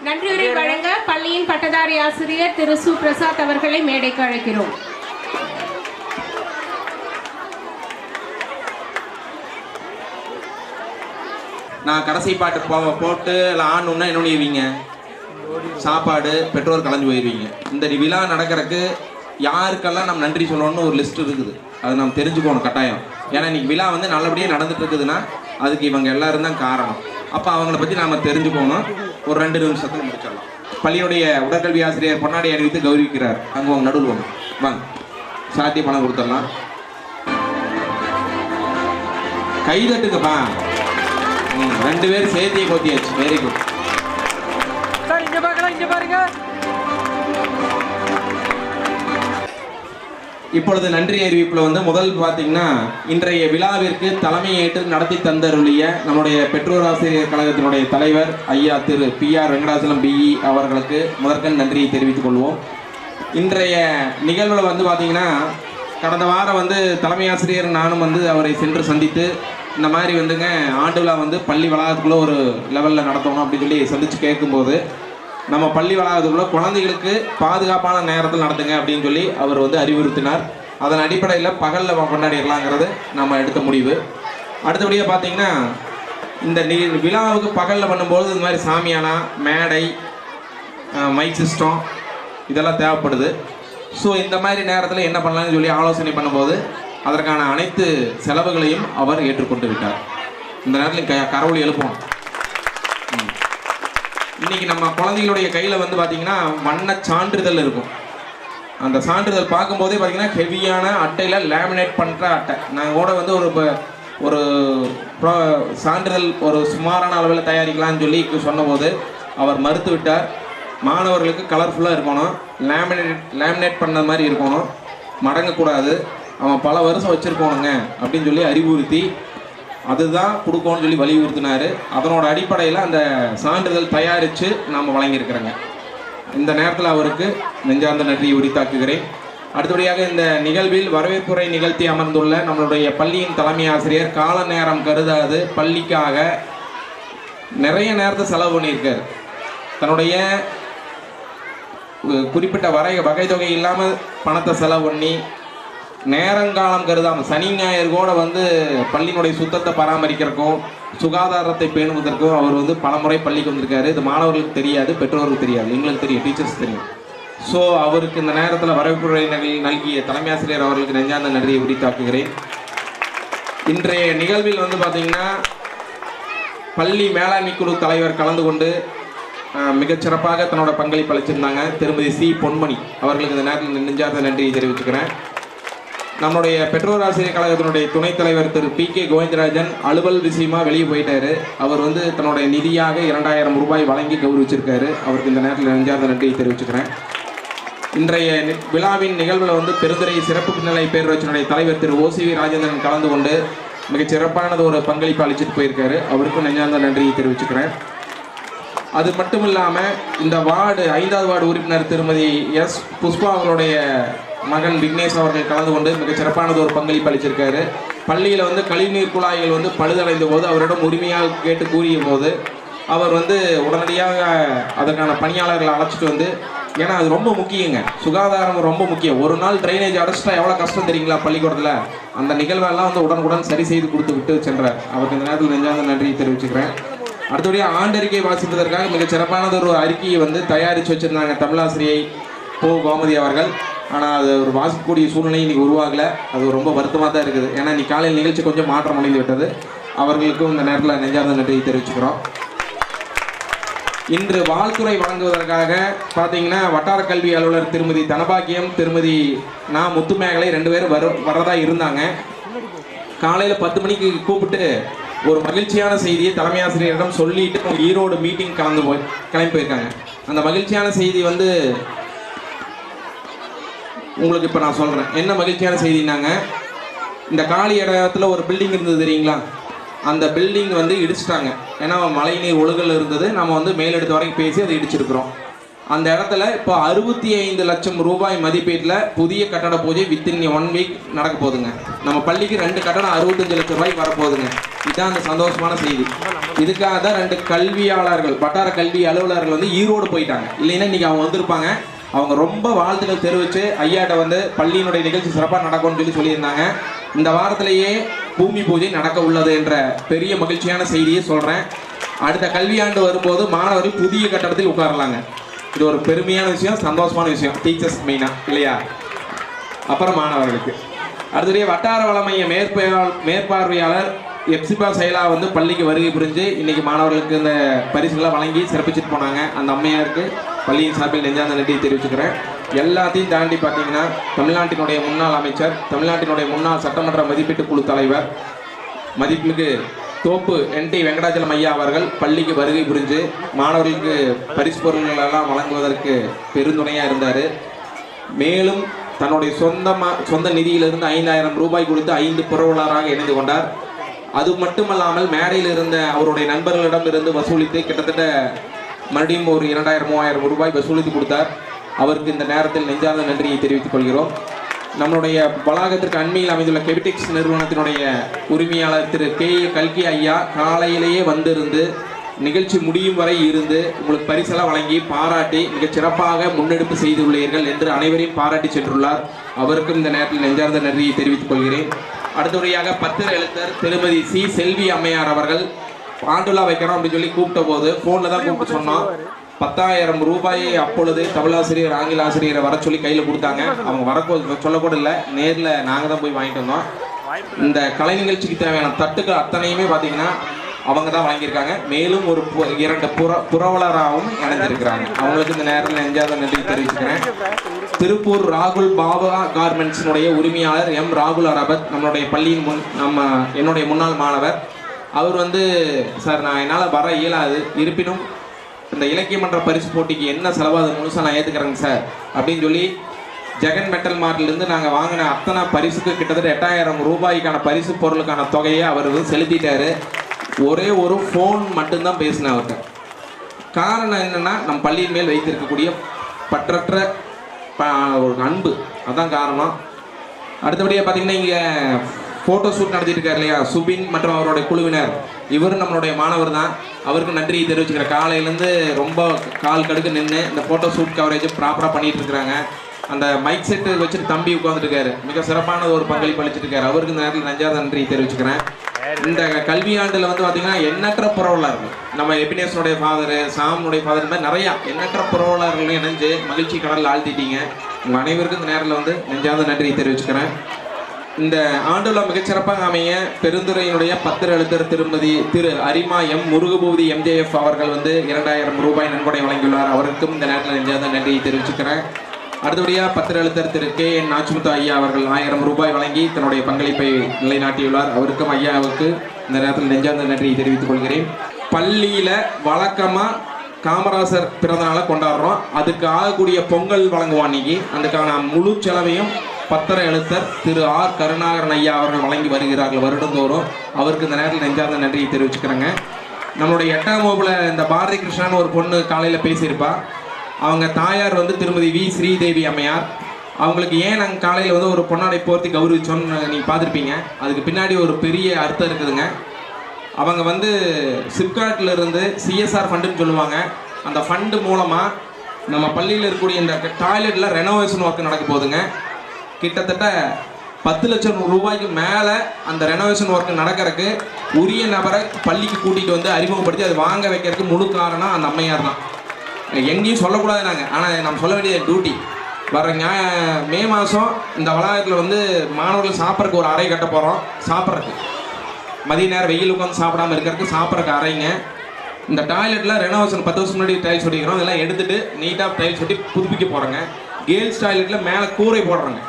நன்றியுரை வழங்க பள்ளியின் பட்டதாரி ஆசிரியர் திரு சு பிரசாத் அவர்களை மேடைக்கு அழைக்கிறோம். நான் கடைசி பாட்டு போட்டு இல்லை ஆடணுன்னா என்ன பண்ணுவீங்க? சாப்பாடு பெற்றோர் கலைஞ்சு போயிடுவீங்க. இந்த விழா நடக்கிறதுக்கு யாருக்கெல்லாம் நம்ம நன்றி சொல்லணும்னு ஒரு லிஸ்ட் இருக்குது. அது நம்ம தெரிஞ்சுக்கணும் கட்டாயம். ஏன்னா இன்னைக்கு விழா வந்து நல்லபடியாக நடந்துட்டு இருக்குதுன்னா அதுக்கு இவங்க எல்லாரும் தான் காரணம். அப்போ அவங்கள பற்றி நாம் தெரிஞ்சுக்கணும். ஒரு 2 நிமிஷத்தில் முடிச்சிடலாம். பள்ளியுடைய உடற்கல்வி ஆசிரியர் பொன்னாடி அறிவித்து கௌரவிக்கிறார். அங்கே அவங்க நடுவில் வாங்க சாத்திய பணம் கொடுத்துடலாம். கைதட்டுக்குப்பா. 2 பேரும் சேர்த்தியை கொத்தியாச்சு. Very good. சார் இங்க பார்க்கலாம், இங்க பாருங்க. இப்பொழுது நன்றி அறிவிப்பில் வந்து முதல் பார்த்தீங்கன்னா இன்றைய விழாவிற்கு தலைமையேற்று நடத்தி தந்தருளிய நம்முடைய பெற்றோர் ஆசிரியர் கழகத்தினுடைய தலைவர் ஐயா திரு PR வெங்கடாசலம் BE அவர்களுக்கு முதற்கண் நன்றியை தெரிவித்துக் கொள்வோம். இன்றைய நிகழ்வில் வந்து பார்த்தீங்கன்னா கடந்த வாரம் வந்து தலைமை ஆசிரியர் நானும் வந்து அவரை சென்று சந்தித்து இந்த மாதிரி வந்துங்க ஆண்டு விழா வந்து பள்ளி வளாகத்துக்குள்ளே ஒரு லெவலில் நடத்தணும் அப்படின்னு சொல்லி சந்தித்து கேட்கும்போது நம்ம பள்ளி வளாகத்துக்குள்ள குழந்தைகளுக்கு பாதுகாப்பான நேரத்தில் நடத்துங்க அப்படின்னு சொல்லி அவர் வந்து அறிவுறுத்தினார். அதன் அடிப்படையில் பகலில் கொண்டாடிடலாங்கிறது நம்ம எடுத்த முடிவு. அடுத்தபடியாக பார்த்தீங்கன்னா இந்த விழாவுக்கு பகலில் பண்ணும்போது இந்த மாதிரி சாமியானா, மேடை, மைக் சிஸ்டம் இதெல்லாம் தேவைப்படுது. ஸோ இந்த மாதிரி நேரத்தில் என்ன பண்ணலாம்னு சொல்லி ஆலோசனை பண்ணும்போது அதற்கான அனைத்து செலவுகளையும் அவர் ஏற்றுக்கொண்டு விட்டார். இந்த நேரத்தில் கரவொலி எழுப்போம். இன்றைக்கி நம்ம குழந்தைகளுடைய கையில் வந்து பார்த்திங்கன்னா வண்ண சான்றிதழ் இருக்கும். அந்த சான்றிதழ் பார்க்கும்போதே பார்த்திங்கன்னா ஹெவியான அட்டையில் லேமினேட் பண்ணுற அட்டை. நாங்கள் கூட வந்து ஒரு சான்றிதழ் ஒரு சுமாரான அளவில் தயாரிக்கலாம்னு சொல்லி சொன்னபோது அவர் மறுத்து விட்டார். மாணவர்களுக்கு கலர்ஃபுல்லாக இருக்கணும், லேமினேட் பண்ண மாதிரி இருக்கணும், மடங்கக்கூடாது, அவன் பல வருஷம் வச்சுருக்கோனுங்க அப்படின்னு சொல்லி அறிவுறுத்தி அதுதான் கொடுக்கணும்னு சொல்லி வலியுறுத்தினார். அதனோட அடிப்படையில் அந்த சான்றிதழ் தயாரித்து நாம் வழங்கியிருக்கிறோங்க. இந்த நேரத்தில் அவருக்கு நெஞ்சார்ந்த நன்றியை உரித்தாக்குகிறேன். அடுத்தபடியாக இந்த நிகழ்வில் வரவேற்புரை நிகழ்த்தி அமர்ந்துள்ள நம்மளுடைய பள்ளியின் தலைமை ஆசிரியர் கால நேரம் கருதாது பள்ளிக்காக நிறைய நேரத்தை செலவு பண்ணியிருக்கார். தன்னுடைய குறிப்பிட்ட வகை தொகை இல்லாமல் பணத்தை செலவு பண்ணி நேரங்காலம் கருதாமல் சனி ஞாயிறு கூட வந்து பள்ளியினுடைய சுத்தத்தை பராமரிக்கிறக்கும் சுகாதாரத்தை பேணுவதற்கும் அவர் வந்து பல முறை பள்ளிக்கு வந்திருக்காரு. இது மாணவர்களுக்கு தெரியாது, பெற்றோருக்கு தெரியாது, எங்களுக்கு தெரியும், டீச்சர்ஸ் தெரியும். ஸோ அவருக்கு இந்த நேரத்தில் வரவேற்புரை நல்கிய தலைமை ஆசிரியர் அவர்களுக்கு நெஞ்சார்ந்த நன்றியை உரித்தாக்குகிறேன். இன்றைய நிகழ்வில் வந்து பார்த்திங்கன்னா பள்ளி மேலாண்மை குழு தலைவர் கலந்து கொண்டு மிகச்சிறப்பாக தன்னோட பங்களிப்பு அளிச்சிருந்தாங்க. திருமதி C. பொன்மணி அவர்களுக்கு இந்த நேரத்தில் நெஞ்சார்ந்த நன்றியை தெரிவிச்சுக்கிறேன். நம்முடைய பெற்றோர் ஆசிரியர் கழகத்தினுடைய துணைத் தலைவர் திரு PK கோவிந்தராஜன் அலுவல் விஷயமா வெளியே போயிட்டாரு. அவர் வந்து தன்னுடைய நிதியாக 2000 ரூபாய் வழங்கி கௌரவிச்சிருக்காரு. அவருக்கு இந்த நேரத்தில் நெஞ்சார்ந்த நன்றியை தெரிவிச்சுக்கிறேன். இன்றைய விழாவின் நிகழ்வில் வந்து பெருந்துறை சிறப்பு நிலை பேரூராட்சியினுடைய தலைவர் திரு OCV ராஜேந்திரன் கலந்து கொண்டு மிகச் சிறப்பானது ஒரு பங்களிப்பு அளிச்சுட்டு போயிருக்காரு. அவருக்கும் நெஞ்சார்ந்த நன்றியை தெரிவிச்சுக்கிறேன். அது மட்டும் இல்லாமல் இந்த வார்டு 5வது வார்டு உறுப்பினர் திருமதி எஸ் புஷ்பா அவர்களுடைய மகன் விக்னேஷ் அவர்கள் கலந்து கொண்டு மிக சிறப்பானது ஒரு பங்களிப்பு அளிச்சிருக்காரு. பள்ளியில் வந்து கழிவுநீர் குழாய்கள் வந்து பழுதடைந்த போது அவரிடம் உரிமையாக கேட்டு கூறிய போது அவர் வந்து உடனடியாக அதற்கான பணியாளர்களை அழைச்சிட்டு வந்து, ஏன்னா அது ரொம்ப முக்கியங்க, சுகாதாரம் ரொம்ப முக்கியம். ஒரு நாள் ட்ரைனேஜ் அடைச்சிட்டா எவ்வளோ கஷ்டம் தெரியுங்களா பள்ளிக்கூடத்தில். அந்த நிகழ்வெல்லாம் வந்து உடனுக்குடன் சரி செய்து கொடுத்து விட்டு சென்றார். அவருக்கு இந்த நேரத்தில் நெஞ்சார்ந்த நன்றியை தெரிவிச்சுக்கிறேன். அடுத்தபடியாக ஆண்டறிக்கை வாசிப்பதற்காக மிக சிறப்பானது ஒரு அறிக்கையை வந்து தயாரித்து வச்சுருந்தாங்க தமிழாசிரியை கோமதி அவர்கள். ஆனால் அது ஒரு வாசிக்கக்கூடிய சூழ்நிலை இன்றைக்கி உருவாகலை. அது ரொம்ப வருத்தமாக தான் இருக்குது. ஏன்னா இன்னைக்கு காலையில் நிகழ்ச்சி கொஞ்சம் மாற்றம் அடைந்து விட்டது. அவர்களுக்கும் இந்த நேரத்தில் நெஞ்சார்ந்த நன்றியை தெரிவிச்சுக்கிறோம். இன்று வாழ்த்துறை வழங்குவதற்காக பார்த்தீங்கன்னா வட்டார கல்வி அலுவலர் திருமதி தனபாக்கியம், திருமதி முத்துமேகலை 2 பேரும் வரதா இருந்தாங்க. காலையில் 10 மணிக்கு கூப்பிட்டு ஒரு மகிழ்ச்சியான செய்தியை தலைமை ஆசிரியரிடம் சொல்லிட்டு ஈரோடு மீட்டிங் கிளம்பி போயிருக்காங்க. அந்த மகிழ்ச்சியான செய்தி வந்து உங்களுக்கு இப்போ நான் சொல்கிறேன். என்ன மகிழ்ச்சியான செய்தினாங்க, இந்த காலி இடத்துல ஒரு பில்டிங் இருந்தது தெரியுங்களா, அந்த பில்டிங் வந்து இடிச்சிட்டாங்க. ஏன்னா மழைநீர் ஒழுகல் இருந்தது. நம்ம வந்து மேலெடுத்து வரைக்கும் பேசி அதை இடிச்சிருக்கிறோம். அந்த இடத்துல இப்போ 65 லட்சம் ரூபாய் மதிப்பீட்டில் புதிய கட்டட பூஜை வித்தின் 1 வீக் நடக்க போகுதுங்க. நம்ம பள்ளிக்கு 2 கட்டடம் 65 லட்சம் ரூபாய் வரப்போகுதுங்க. இதுதான் அந்த சந்தோஷமான செய்தி. இதுக்காக தான் 2 கல்வியாளர்கள் வட்டார கல்வி அலுவலர்கள் வந்து ஈரோடு போயிட்டாங்க. இல்லைன்னா இன்றைக்கி அவங்க வந்திருப்பாங்க. அவங்க ரொம்ப வாழ்த்துக்கள் தெரிவித்து ஐயாட்ட வந்து பள்ளியினுடைய நிகழ்ச்சி சிறப்பாக நடக்கும்னு சொல்லியிருந்தாங்க. இந்த வாரத்திலேயே பூமி பூஜை நடக்க உள்ளது என்ற பெரிய மகிழ்ச்சியான செய்தியை சொல்கிறேன். அடுத்த கல்வியாண்டு வரும்போது மாணவர்கள் புதிய கட்டடத்தில் உட்காரலாங்க. இது ஒரு பெருமையான விஷயம், சந்தோஷமான விஷயம், டீச்சர்ஸ் மெயினாக இல்லையா. அப்புறம் மாணவர்களுக்கு அடுத்தபடியே வட்டார வள மைய மேற்பார்வையாளர் எப்சிபா செயலா வந்து பள்ளிக்கு வருகை புரிஞ்சு இன்னைக்கு மாணவர்களுக்கு இந்த பரிசுகளை வழங்கி சிறப்பிச்சுட்டு போனாங்க. அந்த அம்மையாருக்கு பள்ளியின் சார்பில் நெஞ்சார்ந்த நன்றியை தெரிவிச்சுக்கிறேன். எல்லாத்தையும் தாண்டி பார்த்தீங்கன்னா தமிழ்நாட்டினுடைய முன்னாள் அமைச்சர், தமிழ்நாட்டினுடைய முன்னாள் சட்டமன்ற மதிப்பீட்டு குழு தலைவர் மதிப்புமிகு தோப்பு NT வெங்கடாச்சலம் ஐயா அவர்கள் பள்ளிக்கு வருகை புரிஞ்சு மாணவர்களுக்கு பரிசு பொருள்களெல்லாம் வழங்குவதற்கு பெருந்துணையாக இருந்தார். மேலும் தன்னுடைய சொந்த நிதியிலிருந்து 5000 ரூபாய் கொடுத்து 5 புரவலராக இணைந்து கொண்டார். அது மட்டுமல்லாமல் மேடையில் இருந்த அவருடைய நண்பர்களிடம் இருந்து வசூலித்து கிட்டத்தட்ட மறுபடியும் ஒரு 2000-3000 ரூபாய் வசூலித்து கொடுத்தார். அவருக்கு இந்த நேரத்தில் நெஞ்சார்ந்த நன்றியை தெரிவித்துக் கொள்கிறோம். நம்மளுடைய வளாகத்திற்கு அண்மையில் அமைந்துள்ள கெபிடெக்ஸ் நிறுவனத்தினுடைய உரிமையாளர் திரு KA கல்கி ஐயா காலையிலேயே வந்திருந்து நிகழ்ச்சி முடியும் வரை இருந்து உங்களுக்கு பரிசெல்லாம் வழங்கி பாராட்டி மிகச் சிறப்பாக முன்னெடுப்பு செய்துள்ளீர்கள் என்று அனைவரையும் பாராட்டி சென்றுள்ளார். அவருக்கும் இந்த நேரத்தில் நெஞ்சார்ந்த நன்றியை தெரிவித்துக் கொள்கிறேன். அடுத்தபடியாக பத்திர எழுத்தர் திருமதி C செல்வி அம்மையார் அவர்கள் ஆண்டுலா வைக்கிறோம் அப்படின்னு சொல்லி கூப்பிட்ட போது ஃபோனில் தான் கூப்பிட்டு சொன்னோம். 10,000 ரூபாயை அப்பொழுது தமிழாசிரியர் ஆங்கில ஆசிரியரை வர சொல்லி கையில் கொடுத்தாங்க. அவங்க வர சொல்லக்கூட இல்லை, நேரில் நாங்கள் தான் போய் வாங்கிட்டு வந்தோம். இந்த கலை நிகழ்ச்சிக்கு தேவையான தட்டுக்கள் அத்தனையுமே பார்த்தீங்கன்னா அவங்க தான் வாங்கியிருக்காங்க. மேலும் ஒரு 2 புரவலராகவும் இணைந்திருக்கிறாங்க. அவங்களுக்கு இந்த நேரத்தில் நெஞ்சார்ந்த நன்றி தெரிவிச்சுக்கிறேன். திருப்பூர் ராகுல் பாபா கார்மெண்ட்ஸினுடைய உரிமையாளர் ராகுல் அரபத் நம்மளுடைய பள்ளியின் என்னுடைய முன்னாள் மாணவர். அவர் வந்து சார் நான் என்னால் வர இயலாது, இருப்பினும் இந்த இலக்கிய மன்ற பரிசு போட்டிக்கு என்ன செலவு அது முழுசாக நான் ஏற்றுக்கிறேங்க சார் அப்படின்னு சொல்லி ஜெகன் மெட்டல் மார்ட்லேருந்து நாங்கள் வாங்கின அத்தனை பரிசுக்கு கிட்டத்தட்ட 8000 ரூபாய்க்கான பரிசு பொருளுக்கான தொகையை அவர் செலுத்திட்டாரு. ஒரே ஒரு ஃபோன் மட்டும்தான் பேசினேன் அவர்கிட்ட. காரணம் என்னென்னா நம் பள்ளியின் மேல் வைத்திருக்கக்கூடிய பற்றற்ற ஒரு அன்பு, அதுதான் காரணம். அடுத்தபடியாக பார்த்தீங்கன்னா இங்கே ஃபோட்டோ ஷூட் நடத்திட்டு இருக்காரு இல்லையா சுபின் மற்றும் அவருடைய குழுவினர், இவரும் நம்மளுடைய மாணவர் தான். அவருக்கு நன்றியை தெரிவிச்சுக்கிறேன். காலையிலேருந்து ரொம்ப கால் கடுக்க நின்று இந்த ஃபோட்டோ ஷூட் கவரேஜ் ப்ராப்பராக பண்ணிகிட்டு இருக்கிறாங்க. அந்த மைக் செட்டு வச்சுட்டு தம்பி உட்காந்துருக்காரு, மிக சிறப்பான ஒரு பங்களிப்பு அளிச்சுட்டு இருக்காரு. அவருக்கு இந்த நேரத்தில் நெஞ்சார்ந்த நன்றியை தெரிவிச்சுக்கிறேன். இந்த கல்வியாண்டில் வந்து பார்த்தீங்கன்னா எண்ணற்ற புரவலர்கள், நம்ம எபினேஷனுடைய ஃபாதரு, சாமனுடைய ஃபாதர், மாதிரி நிறையா எண்ணற்ற புரவலர்களும் இணைஞ்சு மகிழ்ச்சி கடலில் ஆழ்த்திட்டீங்க. உங்கள் அனைவருக்கும் இந்த நேரில் வந்து நெஞ்சார்ந்த நன்றியை தெரிவிச்சுக்கிறேன். இந்த ஆண்டுல மிகச்சிறப்பாக அமைய பெருந்துறையினுடைய பத்திர எழுத்தர் திருமதி திரு அரிமா முருகபூதி MJF அவர்கள் வந்து 2000 ரூபாய் நன்கொடை வழங்கியுள்ளார். அவருக்கும் இந்த நேரத்தில் நெஞ்சார்ந்த நன்றியை தெரிவிச்சுக்கிறேன். அடுத்தபடியாக பத்திர எழுத்தர் திரு KN நாச்சிமுத்து ஐயா அவர்கள் 1000 ரூபாய் வழங்கி தன்னுடைய பங்களிப்பை நிலைநாட்டியுள்ளார். அவருக்கும் ஐயாவுக்கு இந்த நேரத்தில் நெஞ்சார்ந்த நன்றியை தெரிவித்துக் கொள்கிறேன். பள்ளியில் வழக்கமாக காமராசர் பிறந்தநாளை கொண்டாடுறோம். அதுக்கு ஆகக்கூடிய பொங்கல் வழங்குவோம். அன்னைக்கு அதுக்கான முழு செலவையும் பத்திர எழுத்தர் திரு R கருணாகரன் ஐயா அவர்கள் வழங்கி வருகிறார்கள் வருடந்தோறும். அவருக்கு இந்த நேரத்தில் நெஞ்சார்ந்த நன்றியை தெரிவிச்சுக்கிறேங்க. நம்மளுடைய 8ஆம் வகுப்புல இந்த பாரதி கிருஷ்ணான்னு ஒரு பொண்ணு காலையில் பேசியிருப்பா. அவங்க தாயார் வந்து திருமதி வி ஸ்ரீதேவி அம்மையார். அவங்களுக்கு ஏன் நாங்கள் காலையில் வந்து ஒரு பொன்னாடை போர்த்தி கௌரவிச்சோன்னு நீங்கள் பார்த்துருப்பீங்க. அதுக்கு பின்னாடி ஒரு பெரிய அர்த்தம் இருக்குதுங்க. அவங்க வந்து சிப்காட்டில் இருந்து சிஎஸ்ஆர் ஃபண்டுன்னு சொல்லுவாங்க. அந்த ஃபண்டு மூலமாக நம்ம பள்ளியில் இருக்கக்கூடிய இந்த டாய்லெட்டில் ரெனோவேஷன் ஒர்க் நடக்க போகுதுங்க. கிட்டத்தட்ட 10 லட்சம் ரூபாய்க்கு மேலே அந்த ரெனோவேஷன் ஒர்க் நடக்கிறதுக்கு உரிய நபரை பள்ளிக்கு கூட்டிகிட்டு வந்து அறிமுகப்படுத்தி அது வாங்க வைக்கிறதுக்கு முழு காரணம் அந்த அம்மையார் தான். எங்கேயும் சொல்லக்கூடாது நாங்கள், ஆனால் நம்ம சொல்ல வேண்டிய டியூட்டி. வர மே மாதம் இந்த வளாகத்தில் வந்து மாணவர்கள் சாப்பிட்றதுக்கு ஒரு அறை கட்ட போகிறோம். சாப்பிட்றதுக்கு மதிய நேரம் வெயில் உட்காந்து சாப்பிடாமல் இருக்கிறதுக்கு சாப்பிட்றதுக்கு அறைங்க. இந்த டாய்லெட்டில் ரெனோவேஷன் 10 வருஷம் முன்னாடி டைல்ஸ் ஒட்டிக்கிறோம். இதெல்லாம் எடுத்துகிட்டு நீட்டாக டைல்ஸ் ஒட்டி புதுப்பிக்க போகிறோங்க. கேர்ள்ஸ் டாய்லெட்டில் மேலே கூரை போடுறோங்க.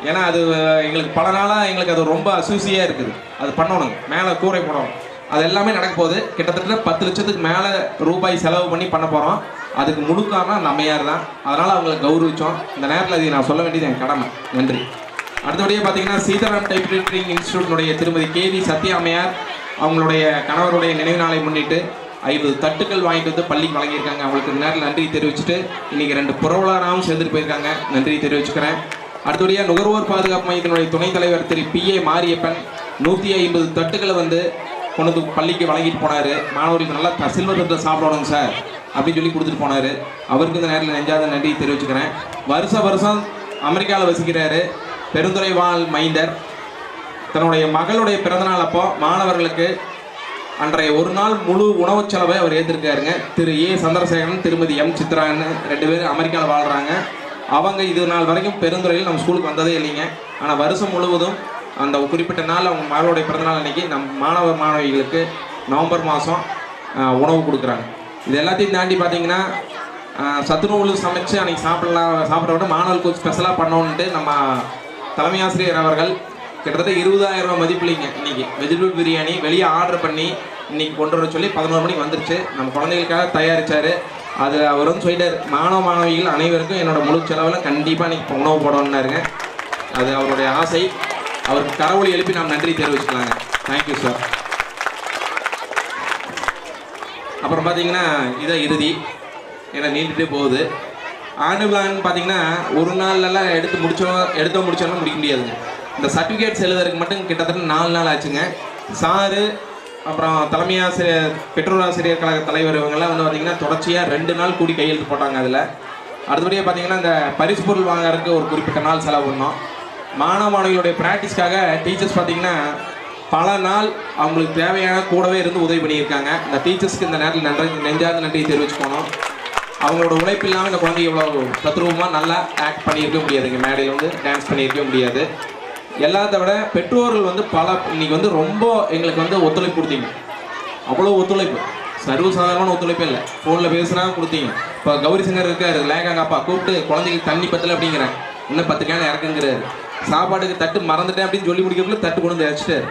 ஏன்னா அது எங்களுக்கு பல நாளாக எங்களுக்கு அது ரொம்ப அசூசியாக இருக்குது. அது பண்ணணுங்க, மேலே கூரை போடணும். அது எல்லாமே நடக்க போகுது. கிட்டத்தட்ட 10 லட்சத்துக்கு மேலே ரூபாய் செலவு பண்ணி பண்ண போகிறோம். அதுக்கு முழு காரணம் அந்த அம்மையார் தான். அதனால் அவங்களை கௌரவித்தோம். இந்த நேரத்தில் அதை நான் சொல்ல வேண்டியது என் கடமை. நன்றி. அடுத்தபடியாக பார்த்தீங்கன்னா சீதாராம் டைப்ரைட்டிங் இன்ஸ்டியூட்டினுடைய திருமதி கேவி சத்யா அம்மையார் அவங்களுடைய கணவருடைய நினைவு நாளை முன்னிட்டு 50 தட்டுக்கள் வாங்கிட்டு வந்து பள்ளிக்கு வழங்கியிருக்காங்க. அவங்களுக்கு நேரில் நன்றி தெரிவிச்சுட்டு இன்றைக்கி 2 புரவலராகவும் சேர்ந்துட்டு போயிருக்காங்க. நன்றி தெரிவிச்சுக்கிறேன். அடுத்தபடியாக நுகர்வோர் பாதுகாப்பு மையத்தினுடைய துணைத் தலைவர் திரு PA மாரியப்பன் 150 தட்டுக்களை வந்து கொண்டு வந்து பள்ளிக்கு வழங்கிட்டு போனார். மாணவர்களுக்கு நல்லா சில்வர் தட்டில் சாப்பிடணுங்க சார் அப்படின்னு சொல்லி கொடுத்துட்டு போனார். அவருக்கு இந்த நேரத்தில் நெஞ்சாத நன்றி தெரிவிச்சுக்கிறேன். வருஷம் அமெரிக்காவில் வசிக்கிறாரு. பெருந்துறை வாழ் மைந்தர் தன்னுடைய மகளுடைய பிறந்தநாள் அப்போ மாணவர்களுக்கு அன்றைய ஒரு நாள் முழு உணவு செலவை அவர் ஏற்றிருக்காருங்க. திரு A சந்திரசேகரன் திருமதி M சித்ரான்னு 2 பேர் அமெரிக்காவில் வாழ்கிறாங்க. அவங்க இது நாள் வரைக்கும் பெருந்துறையில் நம்ம ஸ்கூலுக்கு வந்ததே இல்லைங்க. ஆனால் வருஷம் முழுவதும் அந்த குறிப்பிட்ட நாள் அவங்க மகளுடைய பிறந்தநாள் அன்றைக்கி மாணவ மாணவிகளுக்கு நவம்பர் மாதம் உணவு கொடுக்குறாங்க. இது எல்லாத்தையும் தாண்டி பார்த்தீங்கன்னா சத்துணவு சமைச்சு அன்றைக்கி சாப்பிட்ற விட மாணவர்களுக்கு ஸ்பெஷலாக பண்ணணுன்ட்டு நம்ம தலைமை ஆசிரியர் அவர்கள் கிட்டத்தட்ட 20,000 ரூபா மதிப்பில்லைங்க. இன்றைக்கி வெஜிடபிள் பிரியாணி வெளியே ஆர்டர் பண்ணி இன்றைக்கி கொண்டு வர சொல்லி 11 மணிக்கு வந்துருச்சு. நம்ம குழந்தைகளுக்காக தயாரித்தார். அது அவர் வந்து சொல்லிட்டார், மாணவ மாணவிகள் அனைவருக்கும் என்னோடய முழு செலவில் கண்டிப்பாக இன்றைக்கி உணவு போடணுன்னாருங்க. அது அவருடைய ஆசை. அவருக்கு கரவொலி எழுப்பி நாம் நன்றி தெரிவிச்சுக்கலாங்க. Thank you sir. அப்புறம் பார்த்தீங்கன்னா இதான் இறுதி, ஏன்னா நீண்டுகிட்டே போகுது. ஆண்டு விழான்னு பார்த்தீங்கன்னா ஒரு நாள்லாம் எடுத்து முடிச்சோன்னா முடிக்க முடியாதுங்க. இந்த சர்டிஃபிகேட்ஸ் எழுதுறதுக்கு மட்டும் கிட்டத்தட்ட 4 நாள் ஆச்சுங்க. சாரு அப்புறம் தலைமை ஆசிரியர் பெற்றோர் ஆசிரியர் கழக தலைவர் இவங்கெல்லாம் வந்து பார்த்திங்கன்னா தொடர்ச்சியாக 2 நாள் கூடி கையெழுத்து போட்டாங்க. அதில் அடுத்தபடியாக பார்த்திங்கன்னா இந்த பரிசு பொருள் வாங்குறதுக்கு ஒரு குறிப்பிட்ட நாள் செலவு பண்ணோம். மாணவ மாணவிகளுடைய ப்ராக்டிஸ்க்காக டீச்சர்ஸ் பார்த்திங்கன்னா பல நாள் அவங்களுக்கு தேவையான கூடவே இருந்து உதவி பண்ணியிருக்காங்க. இந்த டீச்சர்ஸ்க்கு இந்த நேரத்தில் நெஞ்சார்ந்த நன்றியை தெரிவிச்சுக்கணும். அவங்களோட உழைப்பு இல்லாமல் இந்த குழந்தை இவ்வளோ தத்ரூபமாக நல்லா ஆக்ட் பண்ணியிருக்க முடியாதுங்க. மேடையில் வந்து டான்ஸ் பண்ணியிருக்க முடியாது. எல்லாத்த விட பெற்றோர்கள் வந்து இன்னைக்கு வந்து ரொம்ப எங்களுக்கு வந்து ஒத்துழைப்பு கொடுத்தீங்க. அவ்வளோ ஒத்துழைப்பு, சர்வசாதாரணமான ஒத்துழைப்பே இல்லை. ஃபோனில் பேசுகிறாங்க கொடுத்தீங்க. இப்போ கௌரி சங்கர் இருக்கார், லேகாங்க அப்பா கூப்பிட்டு குழந்தைக்கு தண்ணி பத்தலை அப்படிங்கிறேன், இன்னும் 10 கேன் இறக்குங்கிறாரு. சாப்பாட்டுக்கு தட்டு மறந்துட்டேன் அப்படின்னு சொல்லி முடிக்கிறதுக்குள்ள தட்டு கொண்டு வந்து வச்சுட்டாரு.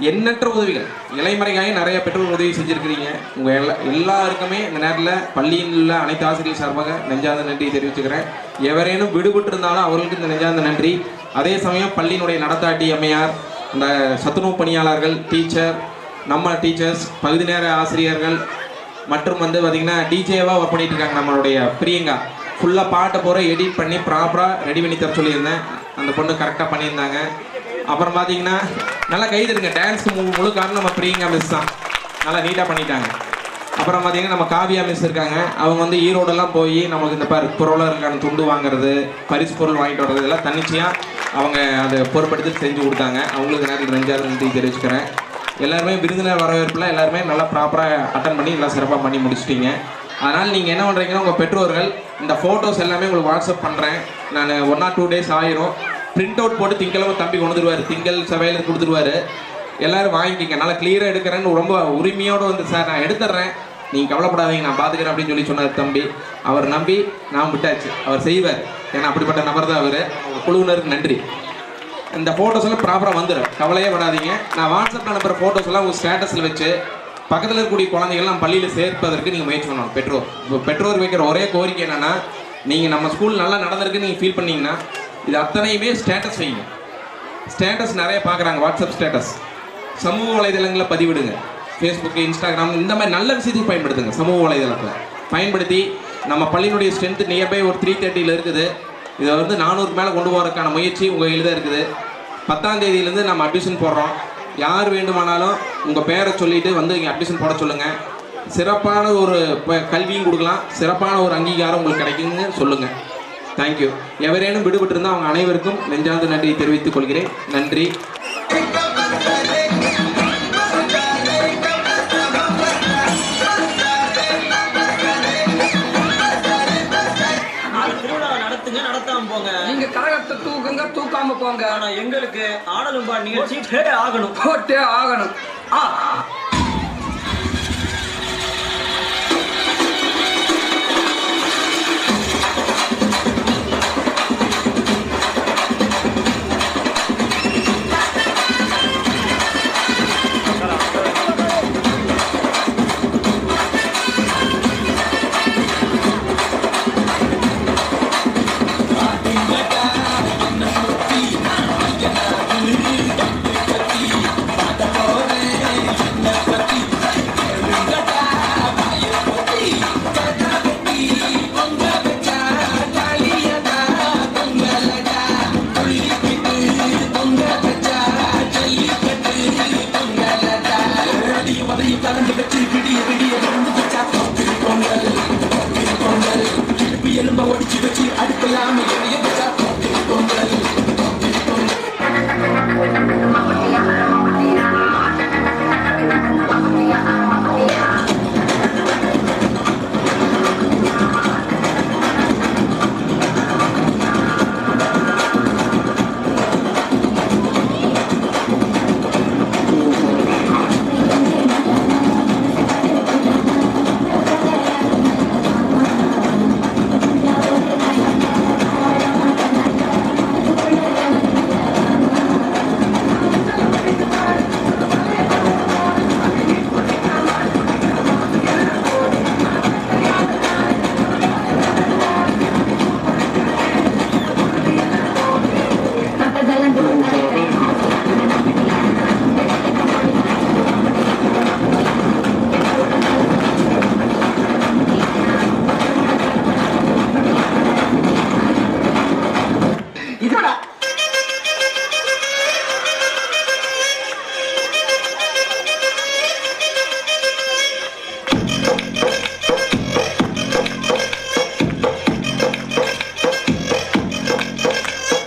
எண்ணற்ற உதவிகள் இலைமறைக்காக நிறைய பெற்றோர் உதவி செஞ்சுருக்கிறீங்க. உங்கள் எல்லாருக்குமே இந்த நேரத்தில் பள்ளியில் உள்ள அனைத்து ஆசிரியர் சார்பாக நெஞ்சார்ந்த நன்றி தெரிவிச்சுக்கிறேன். எவரேனும் விடுபட்டு இருந்தாலும் அவர்களுக்கு இந்த நெஞ்சார்ந்த நன்றி. அதே சமயம் பள்ளியினுடைய நடத்தாட்டி அம்மையார், அந்த சத்துணவு பணியாளர்கள், நம்ம டீச்சர்ஸ், பகுதி நேர ஆசிரியர்கள் மற்றும் வந்து பார்த்திங்கன்னா டிஜேவாக ஒர்க் பண்ணிட்டு இருக்காங்க நம்மளுடைய பிரியங்கா. ஃபுல்லாக பாட்டை போகிற எடிட் பண்ணி ப்ராப்பராக ரெடி பண்ணி தர சொல்லியிருந்தேன். அந்த பொண்ணு கரெக்டாக பண்ணியிருந்தாங்க. அப்புறம் பார்த்தீங்கன்னா நல்லா கைதுங்க, டான்ஸுக்கு முழு காரணம் நம்ம பிரியங்கா மிஸ் தான். நல்லா நீட்டாக பண்ணிட்டாங்க. அப்புறம் பார்த்தீங்கன்னா நம்ம காவியா மிஸ் இருக்காங்க. அவங்க வந்து ஈரோடெல்லாம் போய் நமக்கு இந்த பொருளாதாரக்கான துண்டு வாங்குறது, பரிசு பொருள் வாங்கிட்டு வர்றது இதெல்லாம் தன்னிச்சையாக அவங்க அதை பொறுப்படுத்தி செஞ்சு கொடுத்தாங்க. அவங்களுக்கு நேரத்தில் நெஞ்சார்ந்த நன்றி தெரிவிச்சுக்கிறேன். எல்லாருமே விருந்தினர் வரவேற்பில் எல்லாருமே நல்லா ப்ராப்பராக அட்டன் பண்ணி எல்லாம் சிறப்பாக பண்ணி முடிச்சிட்டிங்க. அதனால் நீங்கள் என்ன பண்ணுறீங்கன்னா உங்கள் பெற்றோர்கள் இந்த ஃபோட்டோஸ் எல்லாமே உங்களுக்கு வாட்ஸ்அப் பண்ணுறேன். நான் 1 or 2 days ஆயிரும். பிரிண்ட் அவுட் போட்டு திங்கக்கிழமை தம்பி கொண்டுருவார், திங்கள் செவ்வாயில் கொடுத்துருவார். எல்லோரும் வாங்கிக்கிங்க. நல்லா கிளியராக எடுக்கிறேன்னு ரொம்ப உரிமையோடு வந்து சார் நான் எடுத்துட்றேன், நீங்கள் கவலைப்படாதீங்க நான் பார்த்துக்கிறேன் அப்படின்னு சொல்லி சொன்னார் தம்பி. அவர் நம்பி நான் விட்டாச்சு, அவர் செய்வார். ஏன்னா அப்படிப்பட்ட நபர் தான் அவர். குழுவினருக்கு நன்றி. இந்த ஃபோட்டோஸ் எல்லாம் ப்ராப்பராக வந்துடும், கவலையே படாதீங்க. நான் வாட்ஸ்அப்பில் அனுப்புகிற ஃபோட்டோஸ் எல்லாம் உங்கள் ஸ்டேட்டஸில் வச்சு பக்கத்தில் இருக்கக்கூடிய குழந்தைகள்லாம் பள்ளியில் சேர்ப்பதற்கு நீங்கள் முயற்சி பண்ணணும். பெற்றோர் வைக்கிற ஒரே கோரிக்கை என்னென்னா, நீங்கள் நம்ம ஸ்கூல் நல்லா நடந்திருக்குன்னு நீங்கள் ஃபீல் பண்ணிங்கன்னா இது அத்தனையுமே ஸ்டேட்டஸ் வைங்க. ஸ்டேட்டஸ் நிறைய பார்க்குறாங்க, வாட்ஸ்அப் ஸ்டேட்டஸ், சமூக வலைதளங்களில் பதிவிடுங்க. ஃபேஸ்புக்கு, இன்ஸ்டாகிராம் இந்த மாதிரி நல்ல விஷயத்துக்கு பயன்படுத்துங்க. சமூக வலைதளத்தில் பயன்படுத்தி நம்ம பள்ளியினுடைய ஸ்ட்ரென்த்து நியர்பை ஒரு 330 இருக்குது. இதை வந்து 400 மேலே கொண்டு போகிறதுக்கான முயற்சி உங்கள் கையில் தான் இருக்குது. 10ஆம் தேதியிலேருந்து நம்ம அட்மிஷன் போடுறோம். யார் வேண்டுமானாலும் உங்கள் பேரை சொல்லிவிட்டு வந்து இங்கே அட்மிஷன் போட சொல்லுங்கள். சிறப்பான ஒரு கல்வியும் கொடுக்கலாம், சிறப்பான ஒரு அங்கீகாரம் உங்களுக்கு கிடைக்குன்னு சொல்லுங்கள். தேங்க்யூ. எவரேனும் விடுபட்டு இருந்தால் அவங்க அனைவருக்கும் நெஞ்சார்ந்த நன்றியை தெரிவித்துக் கொள்கிறேன். நன்றி. நீங்க கரகத்தை தூக்குங்க, தூக்காம போங்க. ஆனா எங்களுக்கு ஆடலும் பாட நிகழ்ச்சி ஆகணும், போட்டே ஆகணும்.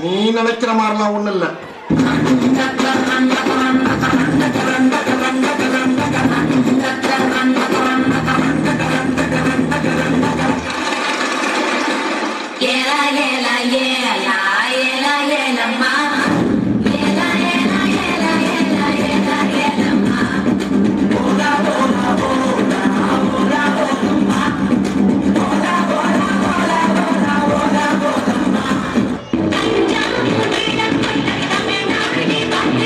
நீ நினைக்கிற மாதிரிலாம் ஒண்ணு இல்ல. Thank you.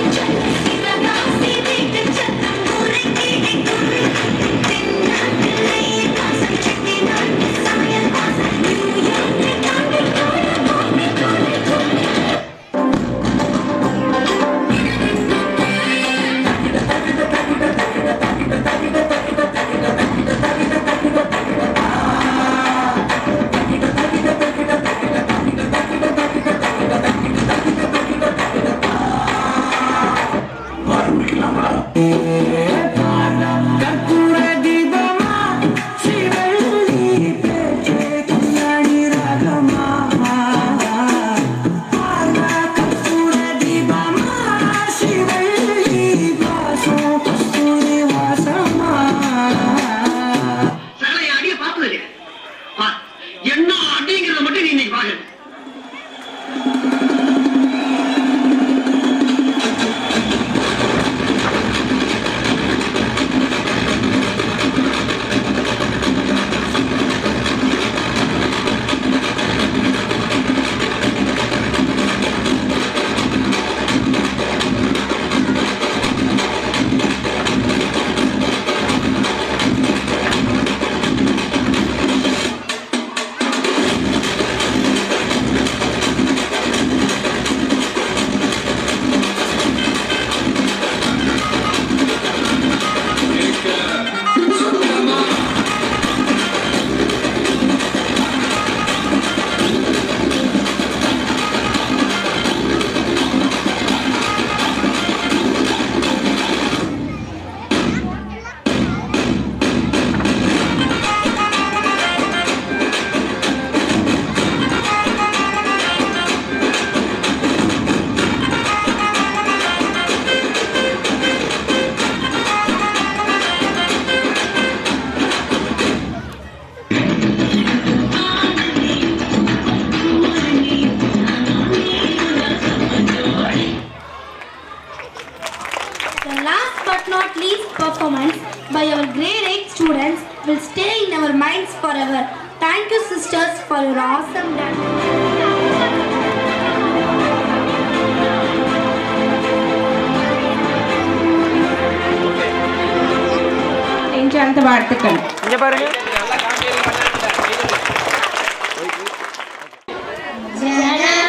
will stay in our minds forever. Thank you, sisters, for your awesome dance. நெஞ்சார்ந்த வாழ்த்துக்கள். இங்க பாருங்க. ஜன